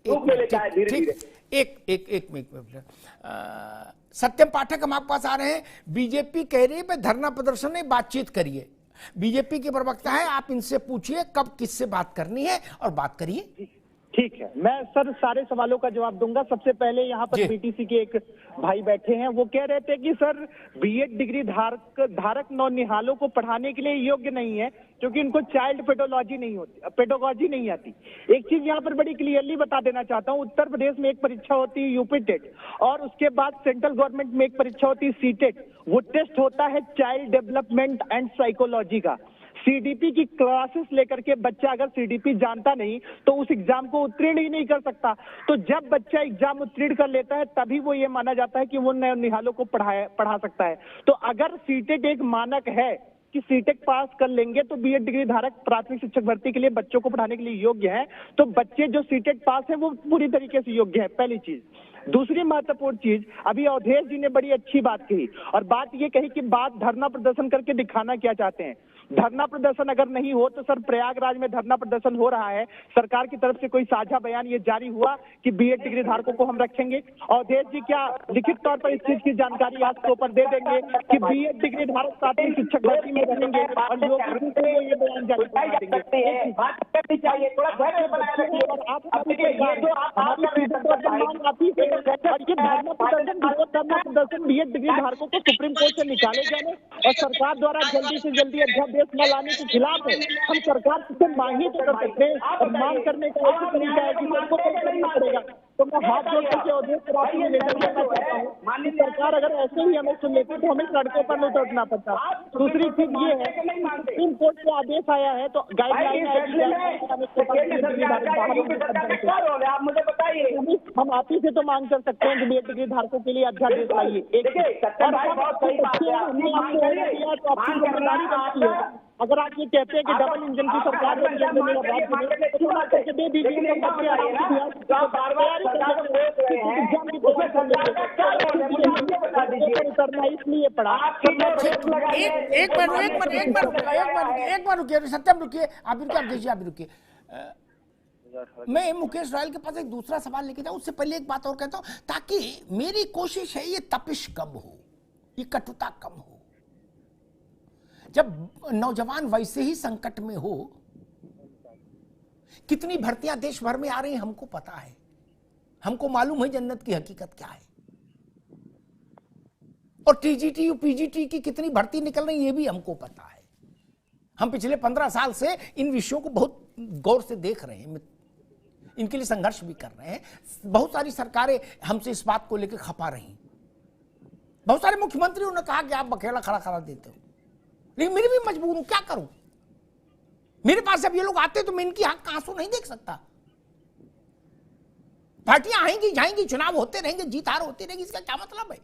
रूप ले लेता है धीरे धीरे। सत्यम पाठक हम आपके पास आ रहे हैं। बीजेपी कह रही है धरना प्रदर्शन नहीं, बातचीत करिए। बीजेपी के प्रवक्ता है, आप इनसे पूछिए कब किससे बात करनी है और बात करिए। ठीक है, मैं सर सारे सवालों का जवाब दूंगा। सबसे पहले यहाँ पर बीटीसी के एक भाई बैठे हैं, वो कह रहे थे कि सर बीएड डिग्री धारक नौनिहालों को पढ़ाने के लिए योग्य नहीं है क्योंकि इनको चाइल्ड पेडोलॉजी नहीं आती। एक चीज यहाँ पर बड़ी क्लियरली बता देना चाहता हूँ, उत्तर प्रदेश में एक परीक्षा होती है यूपी टेट, और उसके बाद सेंट्रल गवर्नमेंट में एक परीक्षा होती है सीटेट। वो टेस्ट होता है चाइल्ड डेवलपमेंट एंड साइकोलॉजी का। सीडीपी की क्लासेस लेकर के बच्चा अगर सीडीपी जानता नहीं तो उस एग्जाम को उत्तीर्ण ही नहीं कर सकता। तो जब बच्चा एग्जाम उत्तीर्ण कर लेता है तभी वो ये माना जाता है कि वो नौनिहालों को पढ़ा सकता है। तो अगर सीटेट एक मानक है कि सीटेट पास कर लेंगे तो बीएड डिग्री धारक प्राथमिक शिक्षक भर्ती के लिए बच्चों को पढ़ाने के लिए योग्य है, तो बच्चे जो सीटेट पास है वो पूरी तरीके से योग्य है, पहली चीज। दूसरी महत्वपूर्ण चीज, अभी अवधेश जी ने बड़ी अच्छी बात कही, और बात ये कही कि बात धरना प्रदर्शन करके दिखाना क्या चाहते हैं। धरना प्रदर्शन अगर नहीं हो तो सर प्रयागराज में धरना प्रदर्शन हो रहा है, सरकार की तरफ से कोई साझा बयान ये जारी हुआ कि बीएड डिग्री धारकों को हम रखेंगे? अवधेश जी क्या लिखित तौर पर इस चीज की जानकारी आज के ऊपर दे देंगे कि बीएड डिग्री धारक प्राथमिक शिक्षक भर्ती में रहेंगे और योगी को ये बयान जारी करवा देंगे? बात करनी चाहिए, थोड़ा धैर्य बनाए रखिए। और ये धरना प्रदर्शन बीएड डिग्री धारकों को सुप्रीम कोर्ट से निकाले जाने और सरकार द्वारा जल्दी से जल्दी अध्यादेश न लाने के खिलाफ है। हम सरकार से मांग ही तो कर सकते हैं, और मांग करने का ऐसी तरीका है कि सबको करना पड़ेगा। तो मैं हाथ जोड़ करके अवधेश को लेकर जाना चाहता हूँ, माननीय सरकार अगर ऐसे ही हमें सुन लेती तो हमें सड़कों पर नहीं उतरना पड़ता। दूसरी चीज ये है, सुप्रीम कोर्ट से आदेश आया है तो गाइडलाइन आप मुझे बताइए, हम आप ही से तो मांग कर सकते हैं कि बीएड डिग्री धारकों के लिए अध्यादेश लाइए। अगर आप ये कहते हैं कि डबल इंजन की सरकार है, दे दीजिए, इसलिए पढ़ा। एक बार रुकिए, सत्यम रुकिए, आप रुकिए। मैं मुकेश रॉयल के पास एक दूसरा सवाल लेके जाऊं, उससे पहले एक बात और कहता हूं, ताकि मेरी कोशिश है ये तपिश कम हो, ये कटुता कम हो। जब नौजवान वैसे ही संकट में हो, कितनी भर्तियां देश भर में आ रही हैं हमको पता है, हमको मालूम है जन्नत की हकीकत क्या है, और टीजीटी पीजीटी की कितनी भर्ती निकल रही ये भी हमको पता है। हम पिछले 15 साल से इन विषयों को बहुत गौर से देख रहे हैं, इनके लिए संघर्ष भी कर रहे हैं। बहुत सारी सरकारें हमसे इस बात को लेकर खपा रही, बहुत सारे मुख्यमंत्रियों ने कहा कि आप बखेड़ा खड़ा करा देते हो, लेकिन मेरी भी मजबूर हूं, क्या करूं। मेरे पास जब ये लोग आते तो मैं इनकी आंख का आंसू नहीं देख सकता। पार्टियां आएंगी जाएंगी, चुनाव होते रहेंगे, जीत हार होती रहेगी, इसका क्या मतलब है।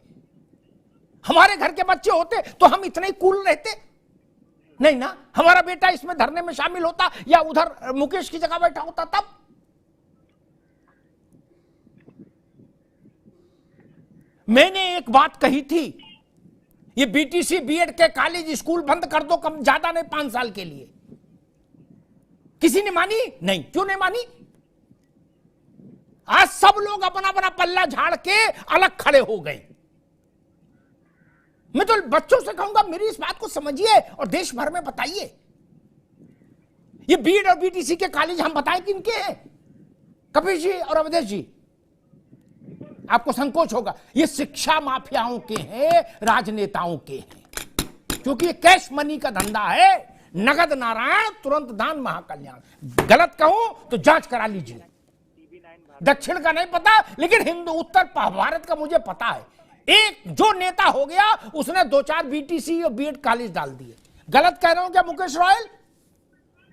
हमारे घर के बच्चे होते तो हम इतने ही कूल रहते नहीं ना। हमारा बेटा इसमें धरने में शामिल होता या उधर मुकेश की जगह बैठा होता तब। मैंने एक बात कही थी, ये बीटीसी बीएड के कॉलेज स्कूल बंद कर दो, कम ज्यादा नहीं 5 साल के लिए। किसी ने मानी नहीं। क्यों नहीं मानी? आज सब लोग अपना अपना पल्ला झाड़ के अलग खड़े हो गए। मैं तो बच्चों से कहूंगा मेरी इस बात को समझिए और देश भर में बताइए। ये बीएड और बीटीसी के कॉलेज हम बताएं किनके हैं? कपिल जी और अवधेश जी, आपको संकोच होगा, ये शिक्षा माफियाओं के हैं, राजनेताओं के हैं, क्योंकि ये कैश मनी का धंधा है। नगद नारायण, तुरंत दान, महाकल्याण। गलत कहूं तो जांच करा लीजिए। दक्षिण का नहीं पता, लेकिन हिंदू उत्तर भारत का मुझे पता है। एक जो नेता हो गया उसने 2-4 बीटीसी और बीएड कॉलेज डाल दिए। गलत कह रहा हूं क्या मुकेश रॉयल?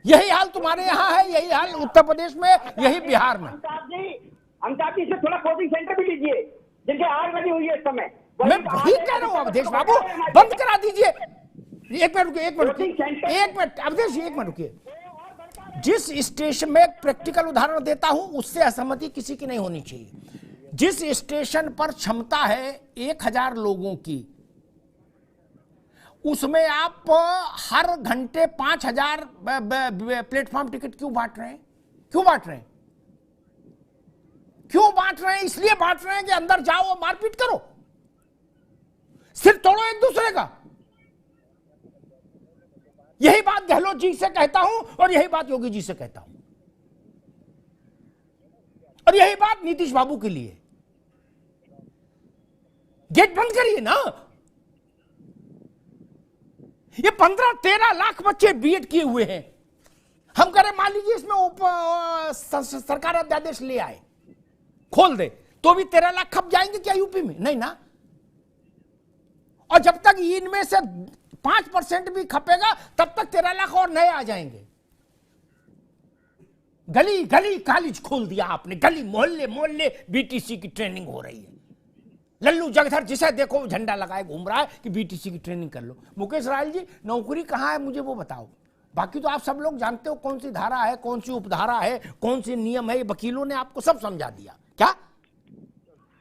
यही हाल तुम्हारे यहां है, यही हाल उत्तर प्रदेश में, यही बिहार में। अमिताभ जी से थोड़ा कोचिंग सेंटर भी लीजिए, जिनके 8 बजे हुई है इस समय। मैं वही कह रहा हूं अवधेश बाबू, बंद करा दीजिए। एक मिनट रुकिए, अवधेश जी, एक मिनट रुकिए। जिस स्टेशन में प्रैक्टिकल उदाहरण देता हूं, उससे असहमति किसी की नहीं होनी चाहिए। जिस स्टेशन पर क्षमता है 1000 लोगों की, उसमें आप हर घंटे 5000 प्लेटफॉर्म टिकट क्यों बांट रहे हैं? क्यों बांट रहे हैं? क्यों बांट रहे हैं? इसलिए बांट रहे हैं कि अंदर जाओ और मारपीट करो, सिर तोड़ो एक दूसरे का। यही बात गहलोत जी से कहता हूं और यही बात योगी जी से कहता हूं और यही बात नीतीश बाबू के लिए। गेट बंद करिए ना। ये 15-13 लाख बच्चे बीएड किए हुए हैं। हम कह रहे मान लीजिए इसमें सरकार अध्यादेश ले आए, खोल दे, तो भी 13 लाख खप जाएंगे क्या यूपी में? नहीं ना। और जब तक इनमें से 5% भी खपेगा तब तक 13 लाख और नए आ जाएंगे। गली गली कॉलेज खोल दिया आपने, गली मोहल्ले मोहल्ले बीटीसी की ट्रेनिंग हो रही है। लल्लू जगधर जिसे देखो झंडा लगाए घूम रहा है कि बीटीसी की ट्रेनिंग कर लो। मुकेश रायल जी, नौकरी कहां है मुझे वो बताओ। बाकी तो आप सब लोग जानते हो कौन सी धारा है, कौन सी उपधारा है, कौन सी नियम है। ये वकीलों ने आपको सब समझा दिया। क्या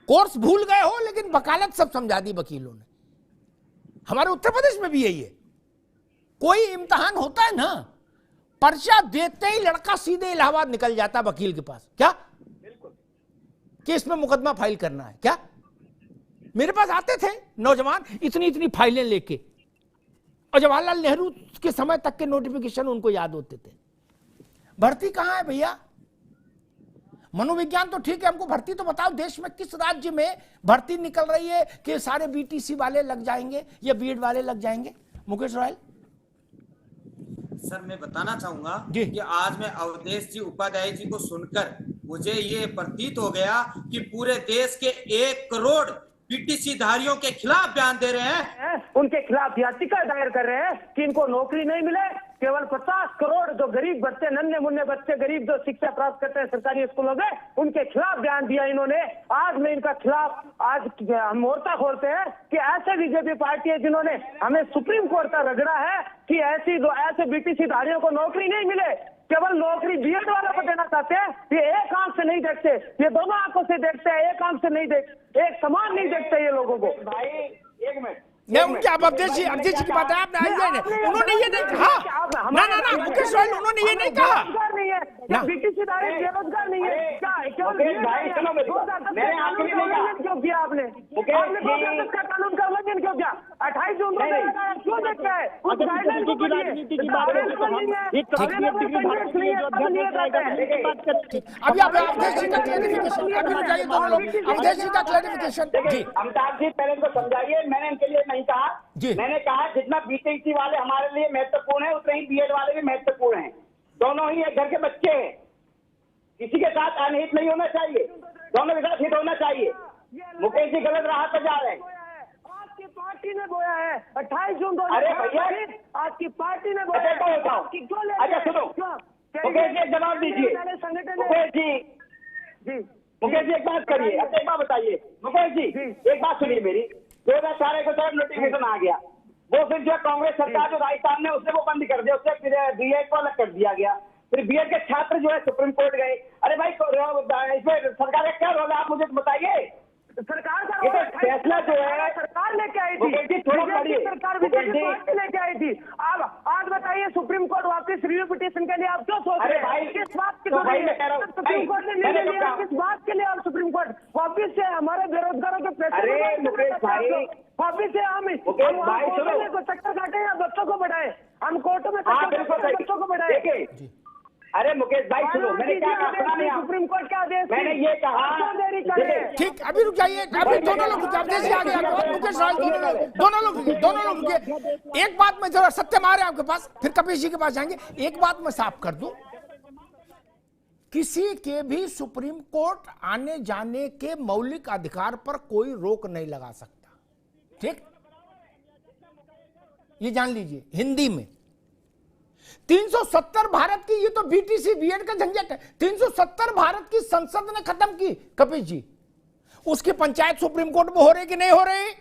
कोर्स भूल गए हो, लेकिन वकालत सब समझा दी वकीलों ने। हमारे उत्तर प्रदेश में भी यही है। कोई इम्तिहान होता है ना, पर्चा देते ही लड़का सीधे इलाहाबाद निकल जाता वकील के पास। क्या केस में मुकदमा फाइल करना है? क्या मेरे पास आते थे नौजवान इतनी इतनी फाइलें लेके, और जवाहरलाल नेहरू के समय तक के नोटिफिकेशन उनको याद होते थे। भर्ती कहां है भैया? मनोविज्ञान तो ठीक है, हमको भर्ती तो बताओ। देश में किस राज्य में भर्ती निकल रही है कि सारे बीटीसी वाले लग जाएंगे या बीएड वाले लग जाएंगे? मुकेश रॉयल सर, मैं बताना चाहूंगा कि आज मैं अवधेश जी उपाध्याय जी को सुनकर मुझे ये प्रतीत हो गया कि पूरे देश के 1 करोड़ बीटीसी धारियों के खिलाफ बयान दे रहे हैं, उनके खिलाफ याचिका दायर कर रहे हैं कि इनको नौकरी नहीं मिले। केवल 50 करोड़ जो गरीब बच्चे, नन्हे मुन्ने बच्चे, गरीब जो शिक्षा प्राप्त करते हैं सरकारी स्कूलों में, उनके खिलाफ बयान दिया इन्होंने। आज मैं इनका खिलाफ आज हम मोर्चा खोलते हैं कि ऐसे बीजेपी पार्टी है जिन्होंने हमें सुप्रीम कोर्ट तक रगड़ा है कि ऐसे बीटीसी धारियों को नौकरी नहीं मिले। केवल नौकरी बीएड वालों को देना चाहते हैं। ये एक आंख से नहीं देखते, ये दोनों आंखों से देखते हैं, एक आंख से नहीं देखते, एक समान नहीं देखते ये लोगों को। भाई एक मिनट, मैं उनके अवधेश जी की बात है, आपने उन्होंने ये नहीं कहा। ना मुकेश रॉयल, उन्होंने ये नहीं कहा। है ना। बीटीसी धारी बेरोजगार नहीं है क्या? मुकेश भाई सुनो मेरी बात, मैंने आपके लिए नहीं कहा। क्यों किया आपने? आपने 2010 का कानून का उल्लंघन क्यों किया? 28 जून को क्यों देख रहे हैं? उस गाइडलाइन को पढ़िए। ठीक, अभी आप अवधेश जी का क्लैरिफिकेशन, अभी बताइए दोनों लोग, अवधेश जी का क्लैरिफिकेशन जी। अमिताभ जी पहले इनको समझाइए, मैंने इनके लिए नहीं कहा जी। मैंने कहा जितना बीटीसी वाले हमारे लिए महत्वपूर्ण है उतने ही बीएड वाले भी महत्वपूर्ण हैं। दोनों ही एक घर के बच्चे हैं, किसी के साथ अनहित नहीं होना चाहिए, दोनों के साथ हित होना चाहिए। मुकेश जी गलत राह पर जा रहे हैं। आपकी पार्टी ने बोया है 28 जून को। अरे भैया आपकी पार्टी ने बोया है। अच्छा सुनो मुकेश जी जवाब दीजिए। मुकेश जी एक बात करिए, अब एक बात बताइए मुकेश जी, एक बात सुनिए मेरी। 2018 को तरफ नोटिफिकेशन आ गया, वो फिर जो कांग्रेस सरकार जो राजस्थान ने उसने वो बंद कर दिया, उससे फिर बीएड को अलग कर दिया गया। फिर बीएड के छात्र जो है सुप्रीम कोर्ट गए। अरे भाई इसमें सरकार का क्या रोल है, आप मुझे बताइए। सरकार का ये तो फैसला जो है सरकार लेके आई थी, थोड़ा पढ़िए सरकार लेके आई थी। अब आज बताइए सुप्रीम कोर्ट वापस रिव्यू पिटीशन के लिए आप क्यों सोच रहे हैं? किस बात की सुप्रीम कोर्ट ने निर्णय लिया, किस बात के लिए आप सुप्रीम कोर्ट वापिस से हमारे बेरोजगारों के वापिस से हम को चक्कर काटे या बच्चों को बढ़ाए? हम कोर्टों में बच्चों को बढ़ाए। अरे मुकेश भाई सुनो, मैंने क्या कहा, सुप्रीम कोर्ट का आदेश मैंने ये कहा। ठीक, अभी रुक जाइए, अभी दोनों लोग अवधेश जी आगे मुकेश राज दोनों लोग रुकिए। एक बात में जरा सत्य मारे आपके पास, फिर कपिल जी के पास जाएंगे। एक बात मैं साफ कर दूं, किसी के भी सुप्रीम कोर्ट आने जाने के मौलिक अधिकार पर कोई रोक नहीं लगा सकता। ठीक, ये जान लीजिए। हिंदी में 370 भारत की, ये तो बीटीसी बीएड का झंझट है, 370 भारत की संसद ने खत्म की कपिल जी, उसकी पंचायत सुप्रीम कोर्ट में हो रही कि नहीं हो रही?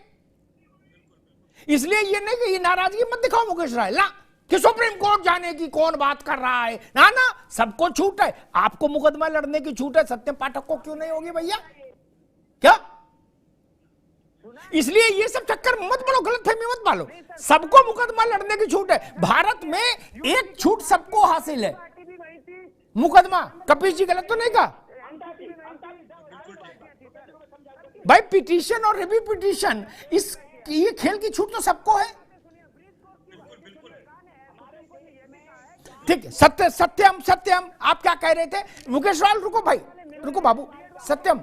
इसलिए ये नहीं कि ये नाराजगी मत दिखाओ मुकेश राय ला कि सुप्रीम कोर्ट जाने की कौन बात कर रहा है। ना ना, सबको छूट है, आपको मुकदमा लड़ने की छूट है, सत्यम पाठक को क्यों नहीं होगी भैया? क्या? इसलिए ये सब चक्कर मत पड़ो, गलतफहमी मत पालो। सबको मुकदमा लड़ने की छूट है, भारत में एक छूट सबको हासिल है, मुकदमा। कपिल जी गलत तो नहीं कहा भाई? पिटीशन और रिव्यू पिटीशन, इस ये खेल की छूट तो सबको है। ठीक है, सत्यम आप क्या कह रहे थे? मुकेश राय रुको भाई, रुको बाबू। सत्यम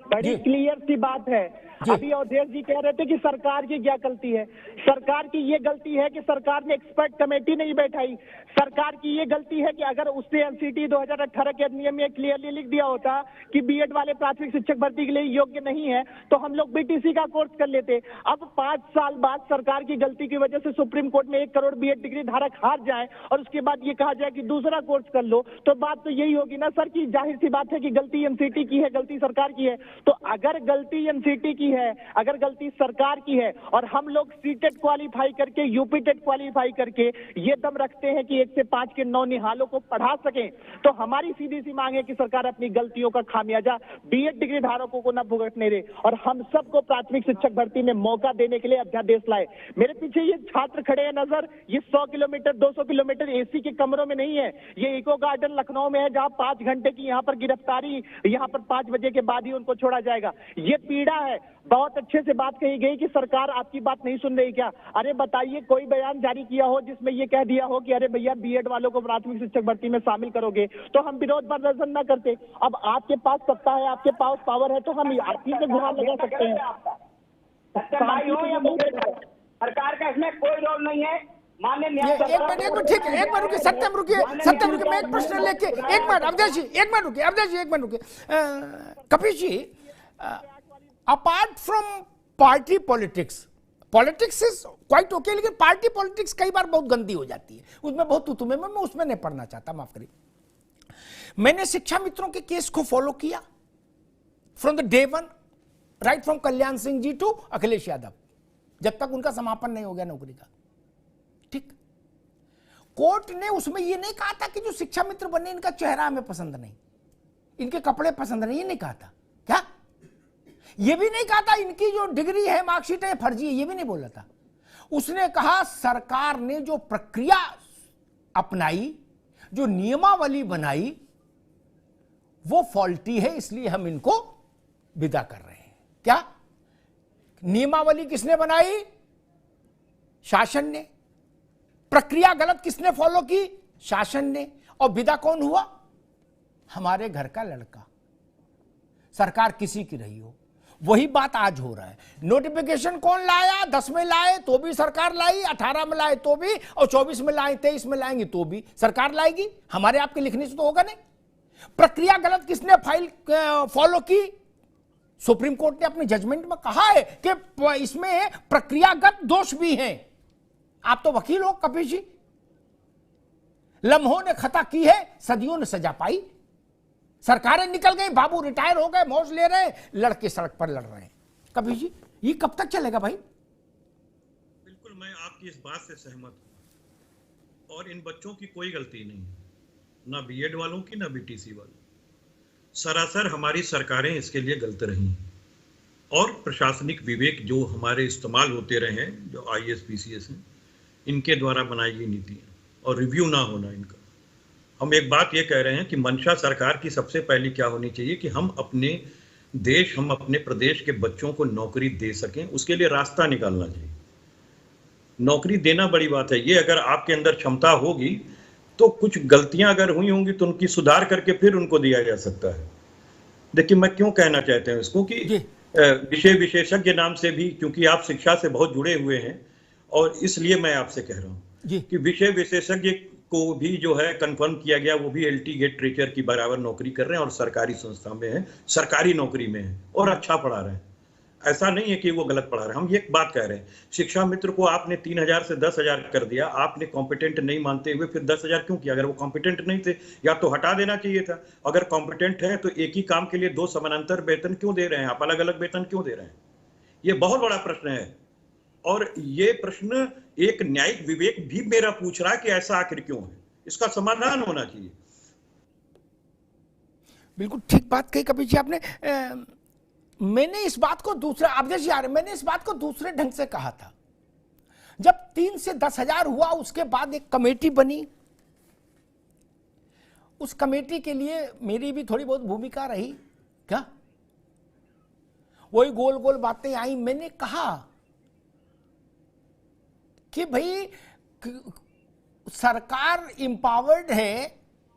बड़ी क्लियर सी बात है। अभी अवधेश जी कह रहे थे कि सरकार की क्या गलती है। सरकार की ये गलती है कि सरकार ने एक्सपर्ट कमेटी नहीं बैठाई। सरकार की ये गलती है कि अगर उसने एनसीटी 2018 के अधिनियम में क्लियरली लिख दिया होता कि बीएड वाले प्राथमिक शिक्षक भर्ती के लिए योग्य नहीं है, तो हम लोग बीटीसी का कोर्स कर लेते। अब 5 साल बाद सरकार की गलती की वजह से सुप्रीम कोर्ट में 1 करोड़ बीएड डिग्री धारक हार जाए और उसके बाद ये कहा जाए कि दूसरा कोर्स कर लो, तो बात तो यही होगी ना सर, की जाहिर सी बात है कि गलती एनसीटी की है, गलती सरकार की है। तो अगर गलती एनसीटी की है, अगर गलती सरकार की है और हम लोग सीटेट क्वालिफाई करके, यूपीटेट क्वालिफाई करके ये दम रखते हैं कि 1 से 5 के नौनिहालों को पढ़ा सकें, तो हमारी सीधी सी मांग है कि सरकार अपनी गलतियों का खामियाजा बीएड डिग्री धारकों को न भुगतने दे और हम सबको प्राथमिक शिक्षक भर्ती में मौका देने के लिए अध्यादेश लाए। मेरे पीछे ये छात्र खड़े हैं नजर, ये 100 किलोमीटर 200 किलोमीटर एसी के कमरों में नहीं है, ये इको गार्डन लखनऊ में है, जहां 5 घंटे की यहाँ पर गिरफ्तारी, यहाँ पर 5 बजे के बाद ही उनको छोड़ा जाएगा। ये पीड़ा है। बहुत अच्छे से बात कही गई कि सरकार आपकी बात नहीं सुन रही क्या? अरे बताइए, कोई बयान जारी किया हो जिसमें ये कह दिया हो कि अरे भैया बीएड वालों को प्राथमिक शिक्षक भर्ती में शामिल करोगे तो हम विरोध प्रदर्शन न करते। अब आपके पास सत्ता है, आपके पास पावर है, तो हम आपकी से गुहार लगा सकते हैं। सरकार का इसमें कोई रोल नहीं है। मान्य एक मिनट ठीक है, एक मिनट रुकिए, सत्यम रुकिए, मैं एक प्रश्न लेके, एक मिनट अवधेश जी, एक मिनट रुकिए। Kapil ji, apart from party politics is quite okay, लेकिन पार्टी पॉलिटिक्स कई बार बहुत गंदी हो जाती है, उसमें बहुत तुतुमे में, मैं उसमें नहीं पढ़ना चाहता, माफ करिए। मैंने शिक्षा मित्रों के केस को फॉलो किया from the day one, right from Kalyan Singh ji to Akhilesh Yadav, जब तक उनका समापन नहीं हो गया नौकरी का। ठीक, कोर्ट ने उसमें यह नहीं कहा था कि जो शिक्षा मित्र बने इनका चेहरा हमें पसंद नहीं, इनके कपड़े पसंद नहीं, ये नहीं कहा था। क्या? ये भी नहीं कहा था इनकी जो डिग्री है, मार्कशीट है, फर्जी है, ये भी नहीं बोला था। उसने कहा सरकार ने जो प्रक्रिया अपनाई, जो नियमावली बनाई वो फॉल्टी है, इसलिए हम इनको विदा कर रहे हैं। क्या नियमावली किसने बनाई? शासन ने। प्रक्रिया गलत किसने फॉलो की? शासन ने। और विदा कौन हुआ? हमारे घर का लड़का। सरकार किसी की रही हो। वही बात आज हो रहा है। नोटिफिकेशन कौन लाया? 10 में लाए तो भी सरकार लाई, 18 में लाए तो भी, और 24 में लाए, 23 में लाएंगे तो भी सरकार लाएगी। हमारे आपके लिखने से तो होगा नहीं। प्रक्रिया गलत किसने फॉलो की? सुप्रीम कोर्ट ने अपने जजमेंट में कहा है कि इसमें प्रक्रियागत दोष भी हैं। आप तो वकील हो कपिल जी। लम्हों ने खता की है, सदियों ने सजा पाई। सरकारें निकल गई, बाबू रिटायर हो गए, मौज ले रहे हैं, लड़के सड़क पर लड़ रहे हैं। कपिल जी, ये कब तक चलेगा भाई? बिल्कुल, मैं आपकी इस बात से सहमत हूं। और इन बच्चों की कोई गलती नहीं है, ना बीएड वालों की, ना बीटीसी वालों। सरासर हमारी सरकारें इसके लिए गलत रही और प्रशासनिक विवेक जो हमारे इस्तेमाल होते रहे हैं, जो आईएएस पीसीएस हैं, इनके द्वारा बनाई गई नीतियां और रिव्यू ना होना इनका। हम एक बात ये कह रहे हैं कि मंशा सरकार की सबसे पहली क्या होनी चाहिए कि हम अपने देश, हम अपने प्रदेश के बच्चों को नौकरी दे सकें, उसके लिए रास्ता निकालना चाहिए। नौकरी देना बड़ी बात है। ये अगर आपके अंदर क्षमता होगी तो कुछ गलतियां अगर हुई होंगी तो उनकी सुधार करके फिर उनको दिया जा सकता है। देखिए, मैं क्यों कहना चाहते हैं इसको कि विषय विशेषज्ञ नाम से भी, क्योंकि आप शिक्षा से बहुत जुड़े हुए हैं, और इसलिए मैं आपसे कह रहा हूं कि विषय विशेषज्ञ को भी जो है कंफर्म किया गया, वो भी एलटी गेट टीचर की बराबर नौकरी कर रहे हैं और सरकारी संस्था में है, सरकारी नौकरी में है और अच्छा पढ़ा रहे हैं। ऐसा नहीं है कि वो गलत पढ़ा रहे हैं। हम ये बात कह रहे हैं, शिक्षा मित्र को आपने 3000 से 10,000 कर दिया, आपने कॉम्पिटेंट नहीं मानते हुए फिर 10,000 क्यों किया? अगर वो कॉम्पिटेंट नहीं थे या तो हटा देना चाहिए था। अगर कॉम्पिटेंट है तो एक ही काम के लिए 2 समानांतर वेतन क्यों दे रहे हैं आप? अलग अलग वेतन क्यों दे रहे हैं? ये बहुत बड़ा प्रश्न है और ये प्रश्न एक न्यायिक विवेक भी मेरा पूछ रहा है कि ऐसा आखिर क्यों है। इसका समाधान होना चाहिए। बिल्कुल ठीक बात कही कपिल जी आपने। मैंने इस बात को दूसरा, आप देखिए यार, मैंने इस बात को दूसरे ढंग से कहा था। जब 3 से 10,000 हुआ, उसके बाद एक कमेटी बनी। उस कमेटी के लिए मेरी भी थोड़ी बहुत भूमिका रही। क्या वही गोल गोल बातें आई। मैंने कहा कि भाई सरकार इंपावर्ड है,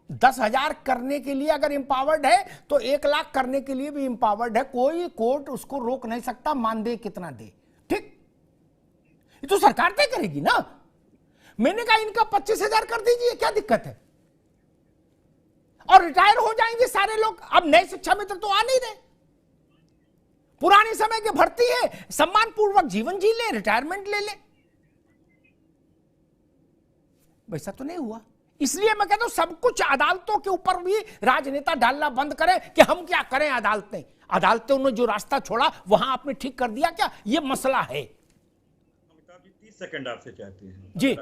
10,000 करने के लिए अगर इंपावर्ड है तो 1 लाख करने के लिए भी इंपावर्ड है। कोई कोर्ट उसको रोक नहीं सकता, मानदेय कितना दे। ठीक, ये तो सरकार तय करेगी ना। मैंने कहा इनका 25,000 कर दीजिए, क्या दिक्कत है? और रिटायर हो जाएंगे सारे लोग। अब नए शिक्षा मित्र तो आ नहीं रहे। पुराने समय की भर्ती है, सम्मान पूर्वक जीवन जी ले, रिटायरमेंट ले ले। वैसा तो नहीं हुआ। इसलिए मैं कहता हूं सब कुछ अदालतों के ऊपर भी राजनेता डालना बंद करें कि हम क्या करें। अदालतें उन्होंने जो रास्ता छोड़ा वहां आपने ठीक कर दिया क्या? ये मसला है। अमिताभ जी 30 सेकंड आपसे चाहते हैं जी।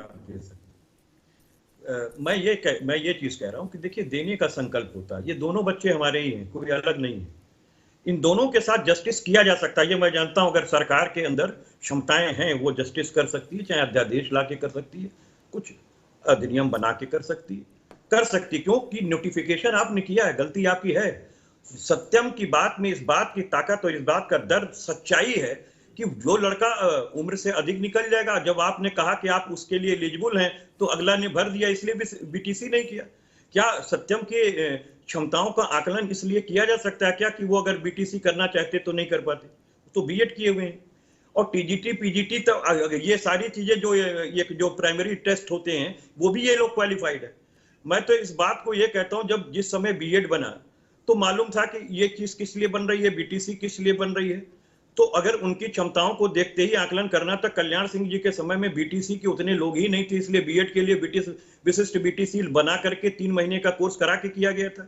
मैं ये चीज कह रहा हूं कि देखिए, देने का संकल्प होता है। ये दोनों बच्चे हमारे ही हैं, कोई अलग नहीं है। इन दोनों के साथ जस्टिस किया जा सकता है। ये मैं जानता हूं, अगर सरकार के अंदर क्षमताएं हैं वो जस्टिस कर सकती है, चाहे अध्यादेश ला के कर सकती है, कुछ अधिनियम बना के कर सकती है। क्योंकि नोटिफिकेशन आपने किया है, गलती आपकी है। सत्यम की बात में इस बात की ताकत और इस बात का दर्द, सच्चाई है कि जो लड़का उम्र से अधिक निकल जाएगा, जब आपने कहा कि आप उसके लिए एलिजिबल हैं तो अगला ने भर दिया, इसलिए बीटीसी नहीं किया। क्या सत्यम के क्षमताओं का आकलन इसलिए किया जा सकता है क्या कि वो अगर बीटीसी करना चाहते तो नहीं कर पाते? तो बीएड किए हुए हैं। और टीजीटी पीजीटी तो ये सारी चीजें जो प्राइमरी टेस्ट होते हैं वो भी ये लोग क्वालिफाइड है। मैं तो इस बात को ये कहता हूं, जब जिस समय बीएड बना तो मालूम था कि ये चीज किस लिए बन रही है, बीटीसी किस लिए बन रही है। तो अगर उनकी क्षमताओं को देखते ही आकलन करना था, कल्याण सिंह जी के समय में बीटीसी के उतने लोग ही नहीं थे, इसलिए बीएड के लिए विशिष्ट बीटीसी बना करके 3 महीने का कोर्स करा के किया गया था।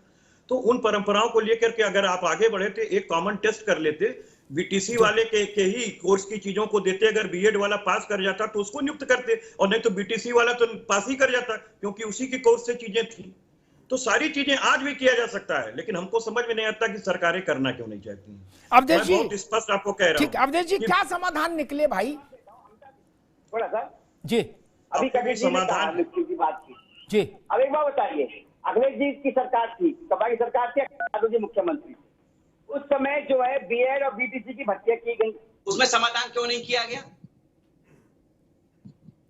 तो उन परंपराओं को लेकर के अगर आप आगे बढ़े थे, एक कॉमन टेस्ट कर लेते, बीटीसी वाले के ही कोर्स की चीजों को देते, अगर बीएड वाला पास कर जाता तो उसको नियुक्त करते, और नहीं तो बीटीसी वाला तो पास ही कर जाता क्योंकि उसी के कोर्स से चीजें थी। तो सारी चीजें आज भी किया जा सकता है, लेकिन हमको समझ में नहीं आता कि सरकारें करना क्यों नहीं चाहती हैं। अवधेश जी, बहुत स्पष्ट आपको कह रहा हूं। ठीक, अवधेश जी क्या समाधान निकले भाई? थोड़ा सा जी, अभी कभी समाधान की बात की जी। अब एक बात बताइए, अखिलेश जी की सरकार थी, सपा की सरकार थी, यादव जी मुख्यमंत्री, उस समय जो है बीएड और बीटीसी की भर्तियां की गई, उसमें समाधान क्यों नहीं किया गया?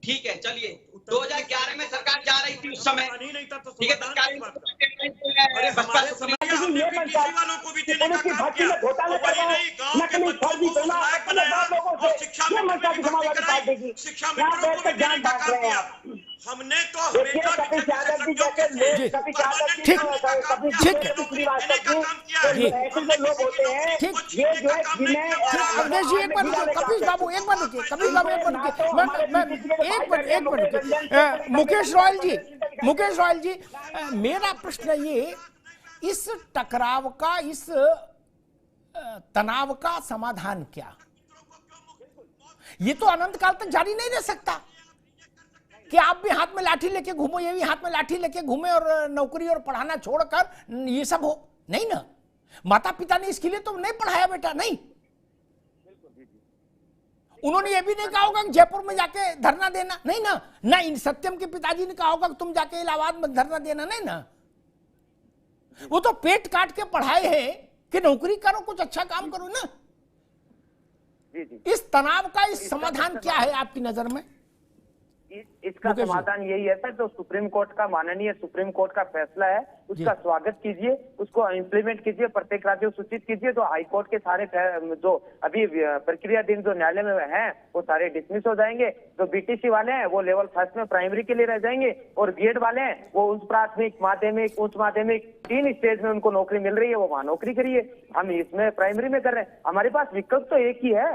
ठीक है, चलिए 2011 में सरकार जा रही थी उस समय, ठीक है, सरकार वालों को भी देने का काम किया, वही नहीं गांव के बच्चों को लायक बनाया और शिक्षा में भर्ती कराई, शिक्षा मित्रों को भी देने का काम किया। हमने तो हमेशा मुकेश रॉयल जी, मेरा प्रश्न ये, इस टकराव का, इस तनाव का समाधान क्या? ये तो अनंत काल तक जारी नहीं रह सकता कि आप भी हाथ में लाठी लेके घूमो, ये भी हाथ में लाठी लेके घूमे और नौकरी और पढ़ाना छोड़कर ये सब हो। नहीं ना, माता पिता ने इसके लिए तो नहीं पढ़ाया बेटा, नहीं। उन्होंने ये भी नहीं कहा होगा कि जयपुर में जाके धरना देना, नहीं ना। ना इन सत्यम के पिताजी ने कहा होगा कि तुम जाके इलाहाबाद में धरना देना, नहीं ना। वो तो पेट काट के पढ़ाए हैं कि नौकरी करो, कुछ अच्छा काम करो ना। इस तनाव का इस समाधान क्या है आपकी नजर में? इसका समाधान यही है सर, जो सुप्रीम कोर्ट का, माननीय सुप्रीम कोर्ट का फैसला है, उसका स्वागत कीजिए, उसको इम्प्लीमेंट कीजिए, प्रत्येक राज्य को सूचित कीजिए। तो हाई कोर्ट के सारे जो अभी प्रक्रियाधीन जो न्यायालय में हैं वो सारे डिसमिस हो जाएंगे। जो बीटीसी वाले हैं वो लेवल फर्स्ट में प्राइमरी के लिए रह जाएंगे, और बीएड वाले हैं वो उच्च प्राथमिक, माध्यमिक, उच्च माध्यमिक 3 स्टेज में उनको नौकरी मिल रही है, वो वहां नौकरी करिए। हम इसमें प्राइमरी में कर रहे हैं। हमारे पास विकल्प तो एक ही है,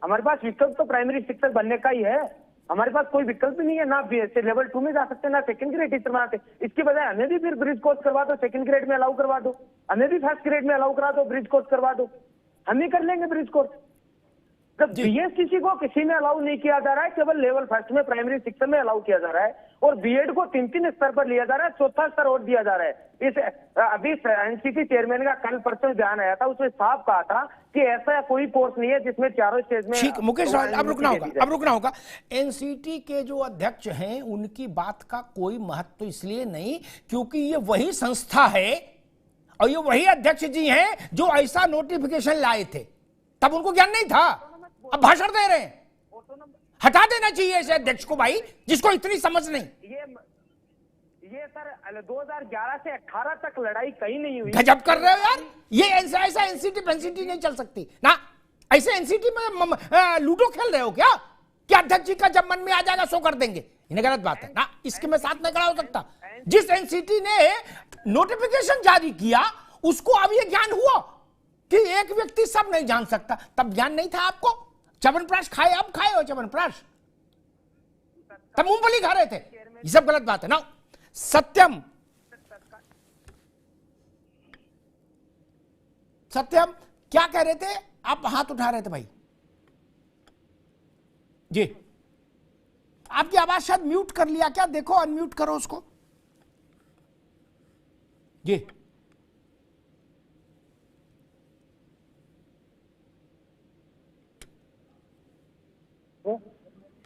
हमारे पास विकल्प तो प्राइमरी शिक्षक बनने का ही है। हमारे पास कोई विकल्प नहीं है, ना से लेवल 2 में जा सकते हैं, ना सेकंड ग्रेड टीचर बनाते। इसकी बजाय हमें भी फिर ब्रिज कोर्स करवा दो, सेकंड ग्रेड में अलाउ करवा दो, हमें भी फर्स्ट ग्रेड में अलाउ करा दो, ब्रिज कोर्स करवा दो, हम ही कर लेंगे ब्रिज कोर्स। जब बीएसटीसी को किसी में अलाउ नहीं किया जा रहा है, केवल लेवल फर्स्ट में प्राइमरी शिक्षा में अलाउ किया जा रहा है, और बीएड को 3-3 स्तर पर लिया जा रहा है, 4था स्तर और दिया जा रहा है। इस अभी एनसीटी चेयरमैन का कल परसों बयान आया था, उसमें साफ कहा था कि ऐसा कोई कोर्स नहीं है जिसमें चारों स्टेज में। ठीक, मुकेश राय, अब रुकना होगा। एनसीटी के जो अध्यक्ष हैं उनकी बात का कोई महत्व इसलिए नहीं क्योंकि ये वही संस्था है और ये वही अध्यक्ष जी हैं जो ऐसा नोटिफिकेशन लाए थे, तब उनको ज्ञान नहीं था, अब भाषण दे रहे हैं। हटा देना चाहिए ऐसे अध्यक्ष को भाई, जिसको इतनी समझ नहीं। ये सर 2011 से 18 तक लड़ाई कहीं नहीं हुई। गजब कर रहे हो यार, ये ऐसा एनसीटी नहीं चल सकती ना। ऐसे एनसीटी में लूडो खेल रहे हो क्या? क्या अध्यक्ष जी का जब मन में आ जाएगा सो कर देंगे? इन्हें गलत बात है ना, इसके में साथ नहीं खड़ा हो सकता। जिस एनसीटी ने नोटिफिकेशन जारी किया उसको अब ये ज्ञान हुआ कि एक व्यक्ति सब नहीं जान सकता, तब ज्ञान नहीं था आपको। च्यवनप्राश खाए, अब खाए हो च्यवनप्राश, तब मूंगफली खा रहे थे। ये सब गलत बात है ना। सत्यम क्या कह रहे थे आप? हाथ उठा रहे थे भाई जी, आपकी आवाज शायद म्यूट कर लिया क्या? देखो अनम्यूट करो उसको जी।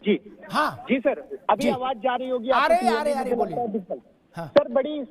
जी हाँ जी सर, अभी आवाज जा रही होगी। आ रहे बोलिए। हाँ। सर बड़ी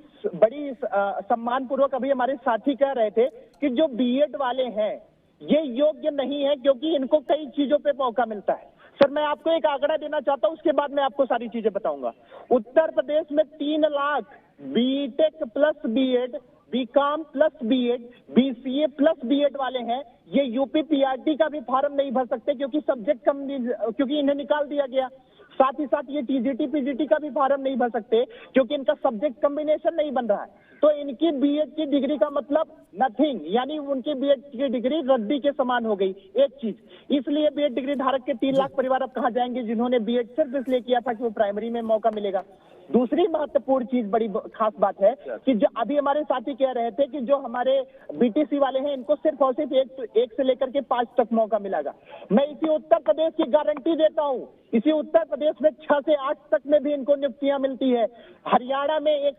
सम्मान पूर्वक अभी हमारे साथी कह रहे थे कि जो बीएड वाले हैं ये योग्य नहीं है क्योंकि इनको कई चीजों पे मौका मिलता है। सर मैं आपको एक आंकड़ा देना चाहता हूं, उसके बाद मैं आपको सारी चीजें बताऊंगा। उत्तर प्रदेश में 3 lakh BTech plus BEd, BCom plus BEd, BCA plus BEd वाले हैं। ये यूपी पीआरटी का भी फॉर्म नहीं भर सकते क्योंकि सब्जेक्ट कम, क्योंकि इन्हें निकाल दिया गया। साथ ही साथ ये टीजीटी पीजीटी का भी फॉर्म नहीं भर सकते क्योंकि इनका सब्जेक्ट कॉम्बिनेशन नहीं बन रहा है। तो इनकी बीएड की डिग्री का मतलब नथिंग, यानी उनकी बीएड की डिग्री रद्दी के समान हो गई। एक चीज, इसलिए बीएड डिग्री धारक के 3 लाख परिवार अब कहां जाएंगे जिन्होंने बीएड सिर्फ इसलिए किया था कि वो प्राइमरी में मौका मिलेगा। दूसरी महत्वपूर्ण चीज, बड़ी खास बात है कि जो अभी हमारे साथी कह रहे थे कि जो हमारे बीटीसी वाले हैं इनको सिर्फ और सिर्फ 1 से लेकर के 5 तक मौका मिलेगा। मैं इसी उत्तर प्रदेश की गारंटी देता हूं, इसी उत्तर प्रदेश में 6 से 8 तक में भी इनको नियुक्तियां मिलती है। हरियाणा में एक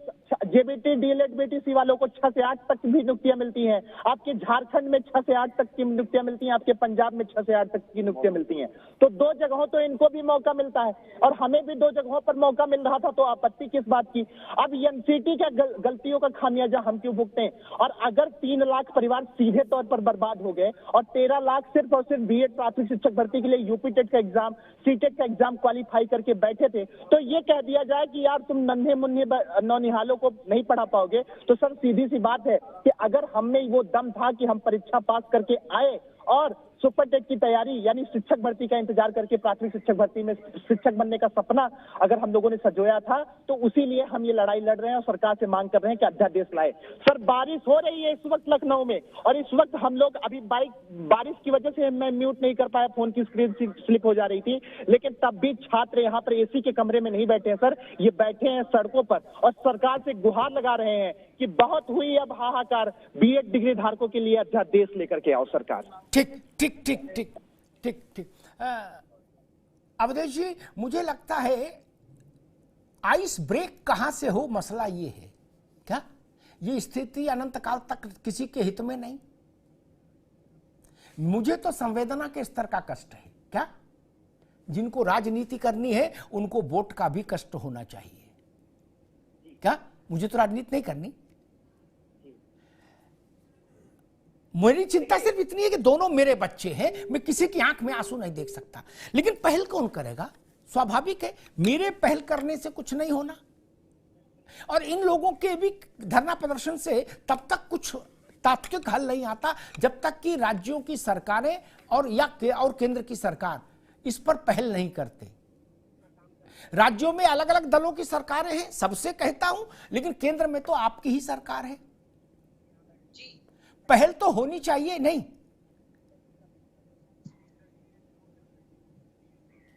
जेबीटी डीएलएड बीएड बीटीसी वालों को 6 से 8 तक भी नियुक्तियां मिलती हैं, आपके झारखंड में 6 से 8 तक की नियुक्तियां मिलती हैं, आपके पंजाब में 6 से 8 तक की नियुक्तियां मिलती हैं। तो 2 जगहों तो इनको भी मौका मिलता है और हमें भी 2 जगहों पर मौका मिल रहा था, तो आपत्ति किस बात की? अब एनसीटी के गलतियों का खामियाजा हम क्यों भुगतें? और अगर 3 लाख परिवार सीधे तौर पर बर्बाद हो गए और 13 लाख सिर्फ और सिर्फ बीएड प्राथमिक शिक्षक भर्ती के लिए यूपी टेट का एग्जाम, सीटेट का एग्जाम क्वालिफाई करके बैठे थे, तो ये कह दिया जाए कि यार तुम नन्हे मुन्ने नौनिहालों को नहीं पढ़ा पाओगे, तो सर सीधी सी बात है कि अगर हम में वो दम था कि हम परीक्षा पास करके आए और सुपर टेट की तैयारी यानी शिक्षक भर्ती का इंतजार करके प्राथमिक शिक्षक भर्ती में शिक्षक बनने का सपना अगर हम लोगों ने सजोया था, तो उसी लिए हम ये लड़ाई लड़ रहे हैं और सरकार से मांग कर रहे हैं कि अध्यादेश लाए। सर बारिश हो रही है इस वक्त लखनऊ में और इस वक्त हम लोग अभी बारिश की वजह से मैं म्यूट नहीं कर पाया, फोन की स्क्रीन स्लिप हो जा रही थी, लेकिन तब भी छात्र यहाँ पर एसी के कमरे में नहीं बैठे हैं सर, ये बैठे हैं सड़कों पर और सरकार से गुहार लगा रहे हैं कि बहुत हुई अब हाहाकार, बीएड डिग्री धारकों के लिए अध्यादेश लेकर के आओ सरकार। ठीक ठीक ठीक ठीक ठीक ठीक अवधेश जी, मुझे लगता है आइस ब्रेक कहां से हो, मसला ये है क्या ये स्थिति अनंत काल तक किसी के हित में नहीं? मुझे तो संवेदना के स्तर का कष्ट है क्या? जिनको राजनीति करनी है उनको वोट का भी कष्ट होना चाहिए क्या? मुझे तो राजनीति नहीं करनी। मेरी चिंता सिर्फ इतनी है कि दोनों मेरे बच्चे हैं, मैं किसी की आंख में आंसू नहीं देख सकता, लेकिन पहल कौन करेगा? स्वाभाविक है मेरे पहल करने से कुछ नहीं होना और इन लोगों के भी धरना प्रदर्शन से तब तक कुछ तात्विक हल नहीं आता जब तक कि राज्यों की सरकारें और केंद्र की सरकार इस पर पहल नहीं करते। राज्यों में अलग अलग दलों की सरकारें हैं, सबसे कहता हूं, लेकिन केंद्र में तो आपकी ही सरकार है, पहल तो होनी चाहिए नहीं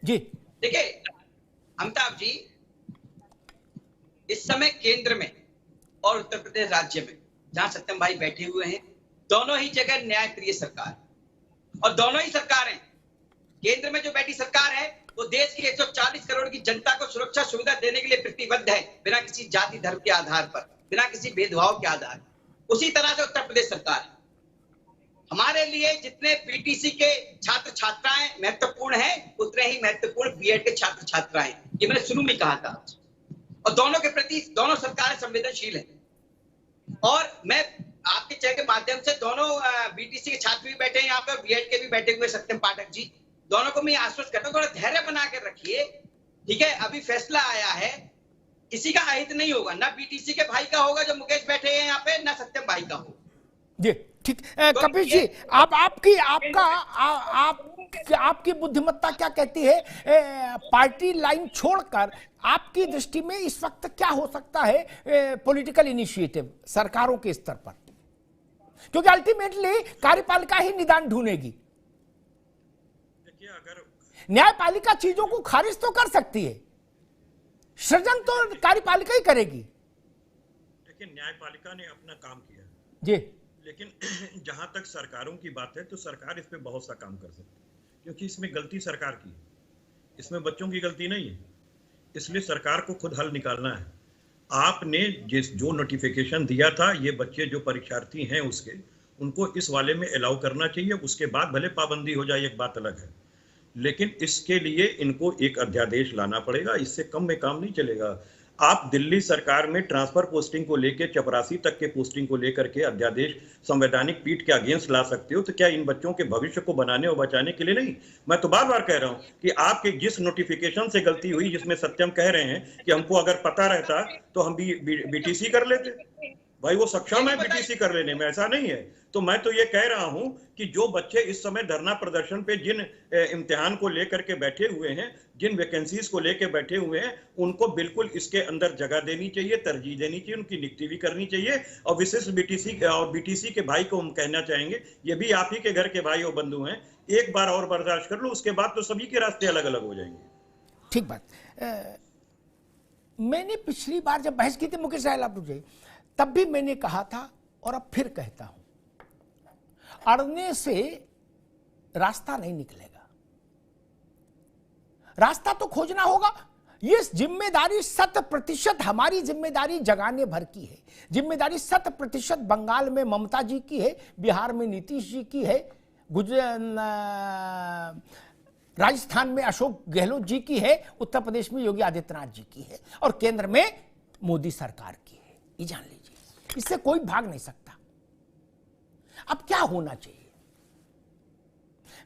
जी? देखिए अमिताभ जी, इस समय केंद्र में और उत्तर प्रदेश राज्य में जहां सत्यम भाई बैठे हुए हैं, दोनों ही जगह न्यायप्रिय सरकार और दोनों ही सरकारें, केंद्र में जो बैठी सरकार है वो देश की 140 करोड़ की जनता को सुरक्षा सुविधा देने के लिए प्रतिबद्ध है, बिना किसी जाति धर्म के आधार पर, बिना किसी भेदभाव के आधार। उसी तरह से उत्तर प्रदेश सरकार है। हमारे लिए जितने पीटीसी के छात्र छात्राएं महत्वपूर्ण हैं, उतने ही महत्वपूर्ण बीएड के छात्र छात्राएं, ये मैंने शुरू में कहा था। और दोनों के प्रति दोनों सरकारें संवेदनशील हैं और मैं आपके चैनल के माध्यम से दोनों बीटीसी के छात्र भी बैठे हैं यहाँ पे, बीएड के भी बैठे हुए सत्यम पाठक जी, दोनों को मैं आश्वस्त करता हूँ थोड़ा धैर्य बना कर रखिए, ठीक है? अभी फैसला आया है, किसी का अहित नहीं होगा, ना बीटीसी के भाई का होगा जो मुकेश बैठे हैं यहाँ पे, ना सत्यम भाई का होगा जी। ठीक, कपिल जी, आपकी बुद्धिमत्ता क्या कहती है? पार्टी लाइन छोड़कर आपकी दृष्टि में इस वक्त क्या हो सकता है पॉलिटिकल इनिशिएटिव सरकारों के स्तर पर, क्योंकि अल्टीमेटली कार्यपालिका ही निदान ढूंढेगी। न्यायपालिका चीजों को खारिज तो कर सकती है, सृजन तो कार्यपालिका ही करेगी। देखिए न्यायपालिका ने अपना काम किया जी, लेकिन जहां तक सरकारों की बात है तो सरकार इस पे बहुत सा काम कर सकती है, क्योंकि इसमें गलती सरकार की है, इसमें बच्चों की गलती नहीं है, इसलिए सरकार को खुद हल निकालना है। आपने जो नोटिफिकेशन दिया था, ये बच्चे जो परीक्षार्थी हैं उसके, उनको इस वाले में अलाउ करना चाहिए, उसके बाद भले पाबंदी हो जाए, एक बात अलग है, लेकिन इसके लिए इनको एक अध्यादेश लाना पड़ेगा, इससे कम में काम नहीं चलेगा। आप दिल्ली सरकार में ट्रांसफर पोस्टिंग को लेकर चपरासी तक के पोस्टिंग को लेकर के अध्यादेश संवैधानिक पीठ के अगेंस्ट ला सकते हो, तो क्या इन बच्चों के भविष्य को बनाने और बचाने के लिए नहीं? मैं तो बार बार कह रहा हूं कि आपके जिस नोटिफिकेशन से गलती हुई, जिसमें सत्यम कह रहे हैं कि हमको अगर पता रहता तो हम बीटीसी कर लेते, भाई वो सक्षम है बीटीसी कर लेने में, ऐसा नहीं है। तो मैं तो ये कह रहा हूं कि जो बच्चे इस समय धरना प्रदर्शन पे जिन इम्तिहान को लेकर के बैठे हुए हैं, जिन वैकेंसीज को लेकर बैठे हुए हैं, उनको बिल्कुल इसके अंदर जगह देनी चाहिए, तरजीह देनी चाहिए, उनकी नियुक्ति भी करनी चाहिए। और विशिष्ट बीटीसी के भाई को हम कहना चाहेंगे, ये भी आप ही के घर के भाई और बंधु हैं, एक बार और बर्दाश्त कर लो, उसके बाद तो सभी के रास्ते अलग अलग हो जाएंगे। ठीक बात। मैंने पिछली बार जब बहस की थी मुकेश रायलापुर जी, तब भी मैंने कहा था और अब फिर कहता हूं, अड़ने से रास्ता नहीं निकलेगा, रास्ता तो खोजना होगा। ये जिम्मेदारी 100% हमारी जिम्मेदारी जगाने भर की है। जिम्मेदारी 100% बंगाल में ममता जी की है, बिहार में नीतीश जी की है, राजस्थान में अशोक गहलोत जी की है, उत्तर प्रदेश में योगी आदित्यनाथ जी की है और केंद्र में मोदी सरकार की है। ये जान लीजिए, इससे कोई भाग नहीं सकता। अब क्या होना चाहिए?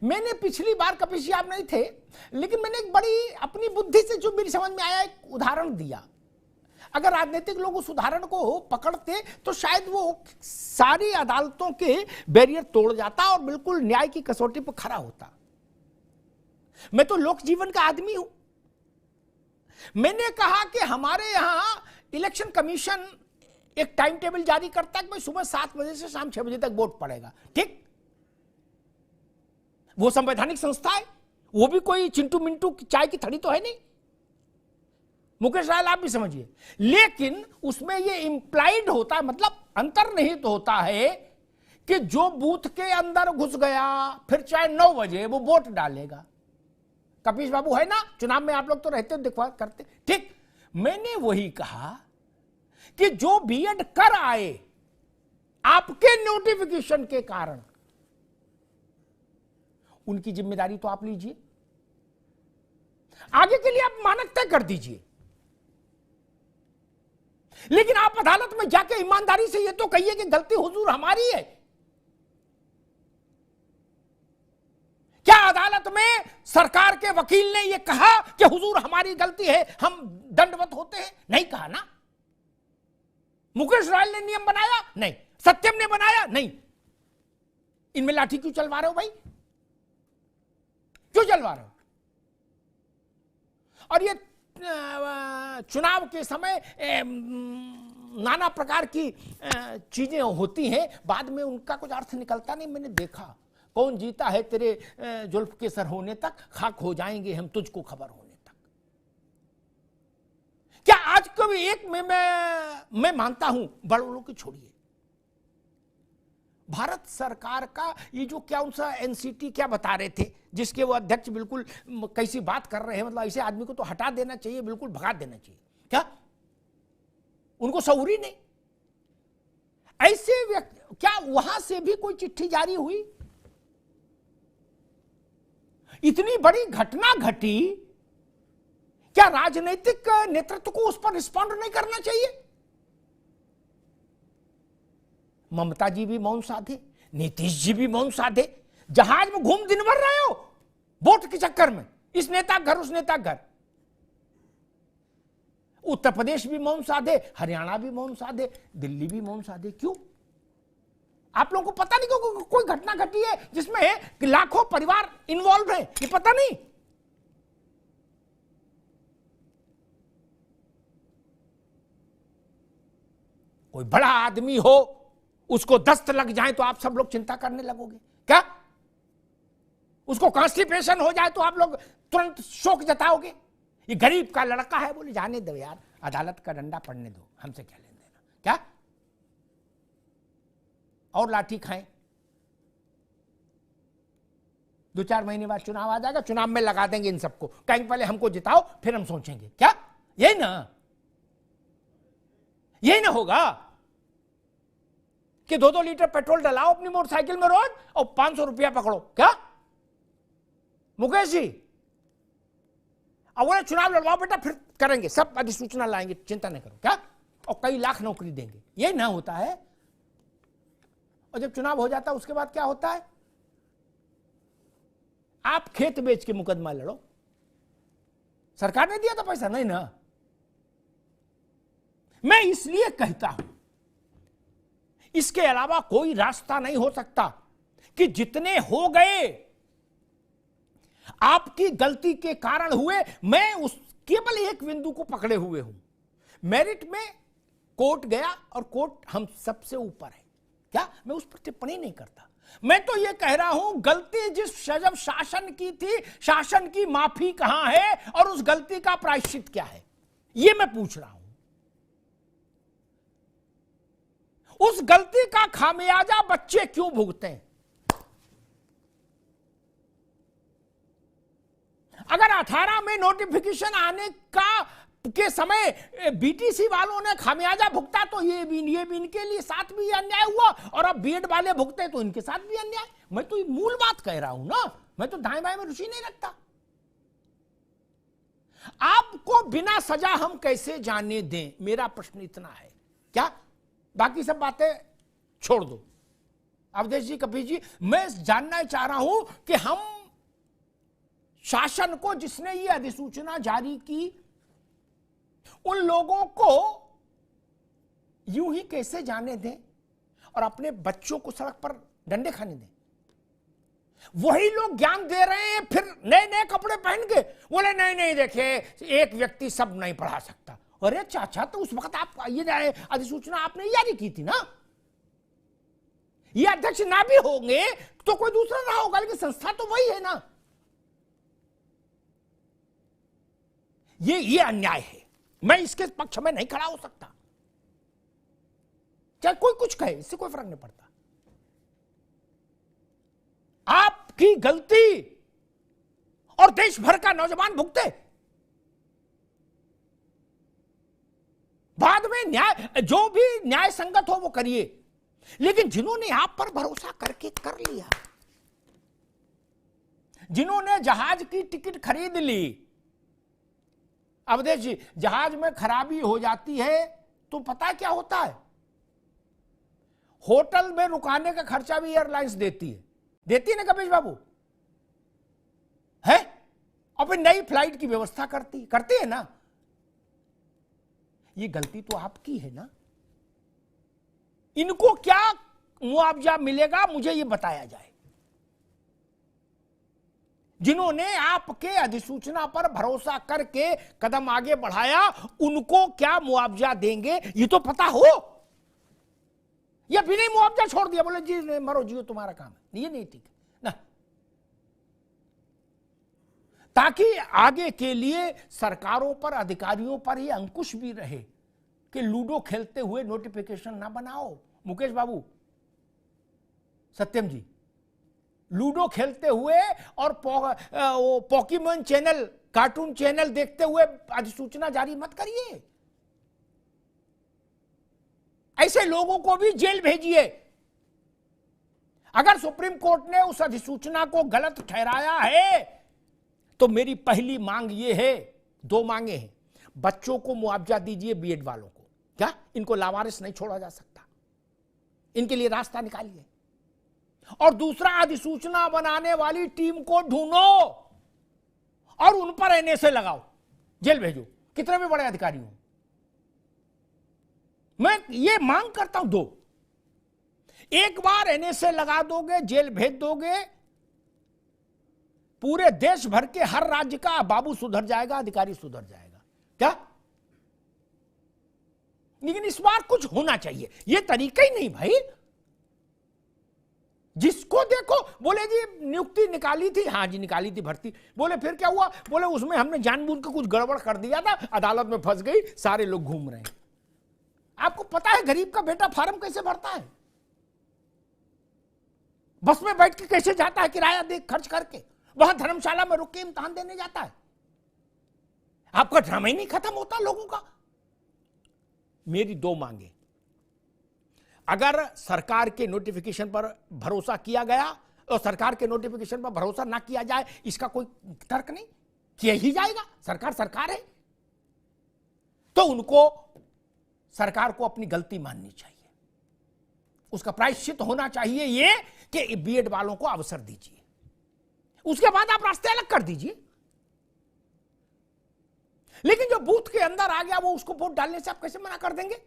मैंने पिछली बार कपिल जी आप नहीं थे, लेकिन मैंने एक बड़ी अपनी बुद्धि से जो मेरी समझ में आया एक उदाहरण दिया। अगर राजनीतिक लोग उस उदाहरण को पकड़ते तो शायद वो सारी अदालतों के बैरियर तोड़ जाता और बिल्कुल न्याय की कसौटी पर खड़ा होता। मैं तो लोक जीवन का आदमी हूं। मैंने कहा कि हमारे यहां इलेक्शन कमीशन एक टाइम टेबल जारी करता है कि भाई सुबह 7 बजे से शाम 6 बजे तक वोट पड़ेगा। ठीक, वो संवैधानिक संस्था है, वो भी कोई चिंटू मिंटू चाय की थड़ी तो है नहीं। मुकेश रायल आप भी समझिए, लेकिन उसमें ये इंप्लाइड होता है, मतलब अंतर्निहित होता है कि जो बूथ के अंदर घुस गया फिर चाहे 9 बजे वो वोट डालेगा। कपीश बाबू है ना, चुनाव में आप लोग तो रहते हो, दिखवा करते। ठीक, मैंने वही कहा कि जो बीएड कर आए आपके नोटिफिकेशन के कारण, उनकी जिम्मेदारी तो आप लीजिए, आगे के लिए आप मानक तय कर दीजिए। लेकिन आप अदालत में जाके ईमानदारी से ये तो कहिए कि गलती हुजूर हमारी है। क्या अदालत में सरकार के वकील ने यह कहा कि हुजूर हमारी गलती है, हम दंडवत होते हैं? नहीं कहा ना। मुकेश रायल ने नियम बनाया? नहीं। सत्यम ने बनाया? नहीं। इनमें लाठी क्यों चलवा रहे हो भाई? क्यों चलवा रहे हो? और ये चुनाव के समय नाना प्रकार की चीजें होती हैं, बाद में उनका कुछ अर्थ निकलता नहीं। मैंने देखा, कौन जीता है तेरे जुल्फ के सर होने तक, खाक हो जाएंगे हम तुझको खबर होने तक। क्या आज कभी एक में मैं मानता हूं, बड़ों की छोड़िए, भारत सरकार का ये जो क्या उनसा एनसीटी क्या बता रहे थे, जिसके वो अध्यक्ष बिल्कुल कैसी बात कर रहे हैं, मतलब ऐसे आदमी को तो हटा देना चाहिए, बिल्कुल भगा देना चाहिए। क्या उनको शऊरी नहीं? ऐसे व्यक्ति, क्या वहां से भी कोई चिट्ठी जारी हुई? इतनी बड़ी घटना घटी, क्या राजनीतिक नेतृत्व को उस पर रिस्पॉन्ड नहीं करना चाहिए? ममता जी भी मौन साधे, नीतीश जी भी मौन साधे, जहाज में घूम दिन भर रहे हो वोट के चक्कर में, इस नेता घर उस नेता घर। उत्तर प्रदेश भी मौन साधे, हरियाणा भी मौन साधे, दिल्ली भी मौन साधे। क्यों? आप लोगों को पता नहीं क्यों कोई घटना घटी है जिसमें लाखों परिवार इन्वॉल्व हैं? ये पता नहीं। कोई बड़ा आदमी हो, उसको दस्त लग जाए तो आप सब लोग चिंता करने लगोगे क्या? उसको कॉन्स्टिपेशन हो जाए तो आप लोग तुरंत शोक जताओगे? ये गरीब का लड़का है, बोले जाने दो यार, अदालत का डंडा पड़ने दो, हमसे क्या लेना देना। क्या और लाठी खाएं? 2-4 महीने बाद चुनाव आ जाएगा, चुनाव में लगा देंगे इन सबको, कहेंगे पहले हमको जिताओ फिर हम सोचेंगे। क्या यही ना होगा कि 2-2 लीटर पेट्रोल डलाओ अपनी मोटरसाइकिल में रोज और 500 रुपया पकड़ो? क्या मुकेश जी? अब बोले चुनाव लड़वाओ बेटा, फिर करेंगे, सब अधिसूचना लाएंगे, चिंता नहीं करो। क्या? और कई लाख नौकरी देंगे। यही ना होता है? और जब चुनाव हो जाता है उसके बाद क्या होता है? आप खेत बेच के मुकदमा लड़ो, सरकार ने दिया था पैसा? नहीं ना। मैं इसलिए कहता हूं, इसके अलावा कोई रास्ता नहीं हो सकता कि जितने हो गए आपकी गलती के कारण हुए। मैं उस केवल एक बिंदु को पकड़े हुए हूं, मेरिट में कोर्ट गया और कोर्ट हम सबसे ऊपर है। क्या मैं उस पर टिप्पणी नहीं करता, मैं तो यह कह रहा हूं गलती जिस जब शासन की थी, शासन की माफी कहां है और उस गलती का प्रायश्चित क्या है, यह मैं पूछ रहा हूं। उस गलती का खामियाजा बच्चे क्यों भुगते हैं? अगर 18 में नोटिफिकेशन आने के समय बीटीसी वालों ने खामियाजा भुगता तो ये भी इनके लिए साथ भी अन्याय हुआ, और अब बीएड वाले भुगते तो इनके साथ भी अन्याय। मैं तो मूल बात कह रहा हूं ना, मैं तो दाएं बाएं में रुचि नहीं रखता। आपको बिना सजा हम कैसे जाने दें, मेरा प्रश्न इतना है। क्या बाकी सब बातें छोड़ दो, अवधेश जी, कपिल जी, मैं जानना चाह रहा हूं कि हम शासन को, जिसने ये अधिसूचना जारी की, उन लोगों को यूं ही कैसे जाने दें और अपने बच्चों को सड़क पर डंडे खाने दें। वही लोग ज्ञान दे रहे हैं, फिर नए नए कपड़े पहन के बोले नहीं देखिए एक व्यक्ति सब नहीं पढ़ा सकता। अरे चाचा, तो उस वक्त आप ये अधिसूचना आपने जारी की थी ना, ये अध्यक्ष ना भी होंगे तो कोई दूसरा रहा होगा, लेकिन संस्था तो वही है ना। ये अन्याय है, मैं इसके पक्ष में नहीं खड़ा हो सकता, चाहे कोई कुछ कहे, इससे कोई फर्क नहीं पड़ता। आपकी गलती और देश भर का नौजवान भुगते, बाद में न्याय, जो भी न्याय संगत हो वो करिए, लेकिन जिन्होंने आप पर भरोसा करके कर लिया, जिन्होंने जहाज की टिकट खरीद ली, अवधेश जी, जहाज में खराबी हो जाती है तो पता है क्या होता है, होटल में रुकाने का खर्चा भी एयरलाइंस देती है ना कपिल बाबू, है, और फिर नई फ्लाइट की व्यवस्था करती है ना। ये गलती तो आपकी है ना। इनको क्या मुआवजा मिलेगा मुझे ये बताया जाए। जिन्होंने आपके अधिसूचना पर भरोसा करके कदम आगे बढ़ाया, उनको क्या मुआवजा देंगे ये तो पता हो, या बिना मुआवजा छोड़ दिया, बोले जी मरो जियो तुम्हारा काम है, ये नहीं ठीक है ना। ताकि आगे के लिए सरकारों पर, अधिकारियों पर ये अंकुश भी रहे कि लूडो खेलते हुए नोटिफिकेशन ना बनाओ। मुकेश बाबू, सत्यम जी, लूडो खेलते हुए और पॉकीमोन चैनल, कार्टून चैनल देखते हुए अधिसूचना जारी मत करिए। ऐसे लोगों को भी जेल भेजिए। अगर सुप्रीम कोर्ट ने उस अधिसूचना को गलत ठहराया है तो मेरी पहली मांग ये है, दो मांगे हैं। बच्चों को मुआवजा दीजिए, बीएड वालों को, क्या इनको लावारिस नहीं छोड़ा जा सकता, इनके लिए रास्ता निकालिए। और दूसरा, अधिसूचना बनाने वाली टीम को ढूंढो और उन पर एनएसए लगाओ, जेल भेजो, कितने भी बड़े अधिकारी हो। मैं ये मांग करता हूं, दो, एक बार एनएसए लगा दोगे, जेल भेज दोगे, पूरे देश भर के हर राज्य का बाबू सुधर जाएगा, अधिकारी सुधर जाएगा। क्या? लेकिन इस बार कुछ होना चाहिए, ये तरीका ही नहीं भाई। जिसको देखो बोले जी नियुक्ति निकाली थी, हाँ जी निकाली थी भर्ती, बोले फिर क्या हुआ, बोले उसमें हमने जानबूझ के कुछ गड़बड़ कर दिया था, अदालत में फंस गई, सारे लोग घूम रहे हैं। आपको पता है गरीब का बेटा फार्म कैसे भरता है, बस में बैठ के कैसे जाता है, किराया दे खर्च करके, वहां धर्मशाला में रुक के इम्तिहान देने जाता है। आपका ड्रामा ही नहीं खत्म होता लोगों का। मेरी दो मांगे, अगर सरकार के नोटिफिकेशन पर भरोसा किया गया और सरकार के नोटिफिकेशन पर भरोसा ना किया जाए, इसका कोई तर्क नहीं, किया ही जाएगा, सरकार सरकार है, तो उनको, सरकार को अपनी गलती माननी चाहिए, उसका प्रायश्चित होना चाहिए ये कि बीएड वालों को अवसर दीजिए, उसके बाद आप रास्ते अलग कर दीजिए। लेकिन जो बूथ के अंदर आ गया वो उसको वोट डालने से आप कैसे मना कर देंगे?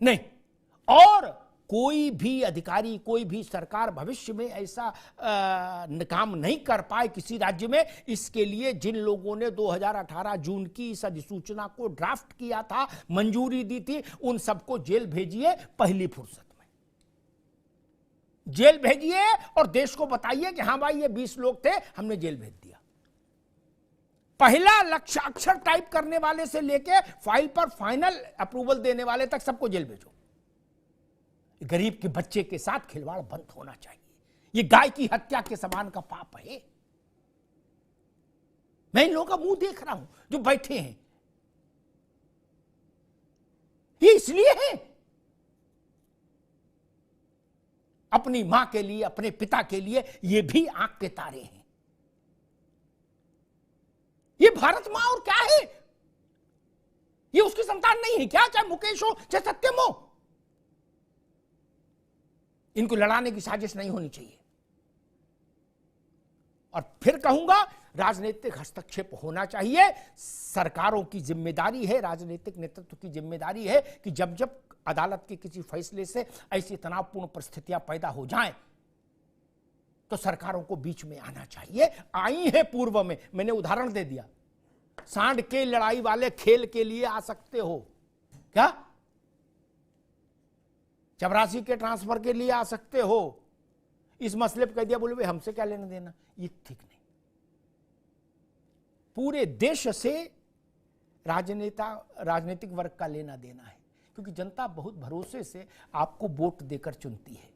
नहीं। और कोई भी अधिकारी, कोई भी सरकार भविष्य में ऐसा काम नहीं कर पाए किसी राज्य में, इसके लिए जिन लोगों ने 2018 जून की इस अधिसूचना को ड्राफ्ट किया था, मंजूरी दी थी, उन सबको जेल भेजिए पहली फुर्सत में, जेल भेजिए और देश को बताइए कि हाँ भाई ये 20 लोग थे, हमने जेल भेज दिया। पहला लक्ष्य अक्षर टाइप करने वाले से लेके फाइल पर फाइनल अप्रूवल देने वाले तक सबको जेल भेजो। गरीब के बच्चे के साथ खिलवाड़ बंद होना चाहिए, ये गाय की हत्या के समान का पाप है। मैं इन लोगों का मुंह देख रहा हूं जो बैठे हैं, ये इसलिए है अपनी मां के लिए, अपने पिता के लिए ये भी आंख के तारे हैं। ये भारत मां और क्या है? ये उसकी संतान नहीं है क्या? चाहे मुकेश हो चाहे सत्यम हो, इनको लड़ाने की साजिश नहीं होनी चाहिए। और फिर कहूंगा, राजनीतिक हस्तक्षेप होना चाहिए। सरकारों की जिम्मेदारी है, राजनीतिक नेतृत्व की जिम्मेदारी है कि जब जब अदालत के किसी फैसले से ऐसी तनावपूर्ण परिस्थितियां पैदा हो जाएं तो सरकारों को बीच में आना चाहिए। आई है पूर्व में, मैंने उदाहरण दे दिया, सांड के लड़ाई वाले खेल के लिए आ सकते हो क्या? चपरासी के ट्रांसफर के लिए आ सकते हो। इस मसले पर कह दिया, बोले भाई हमसे क्या लेना देना, ये ठीक नहीं। पूरे देश से राजनीतिक वर्ग का लेना देना है, क्योंकि जनता बहुत भरोसे से आपको वोट देकर चुनती है,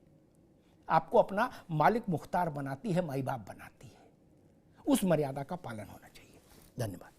आपको अपना मालिक मुख्तार बनाती है, माई बाप बनाती है। उस मर्यादा का पालन होना चाहिए। धन्यवाद।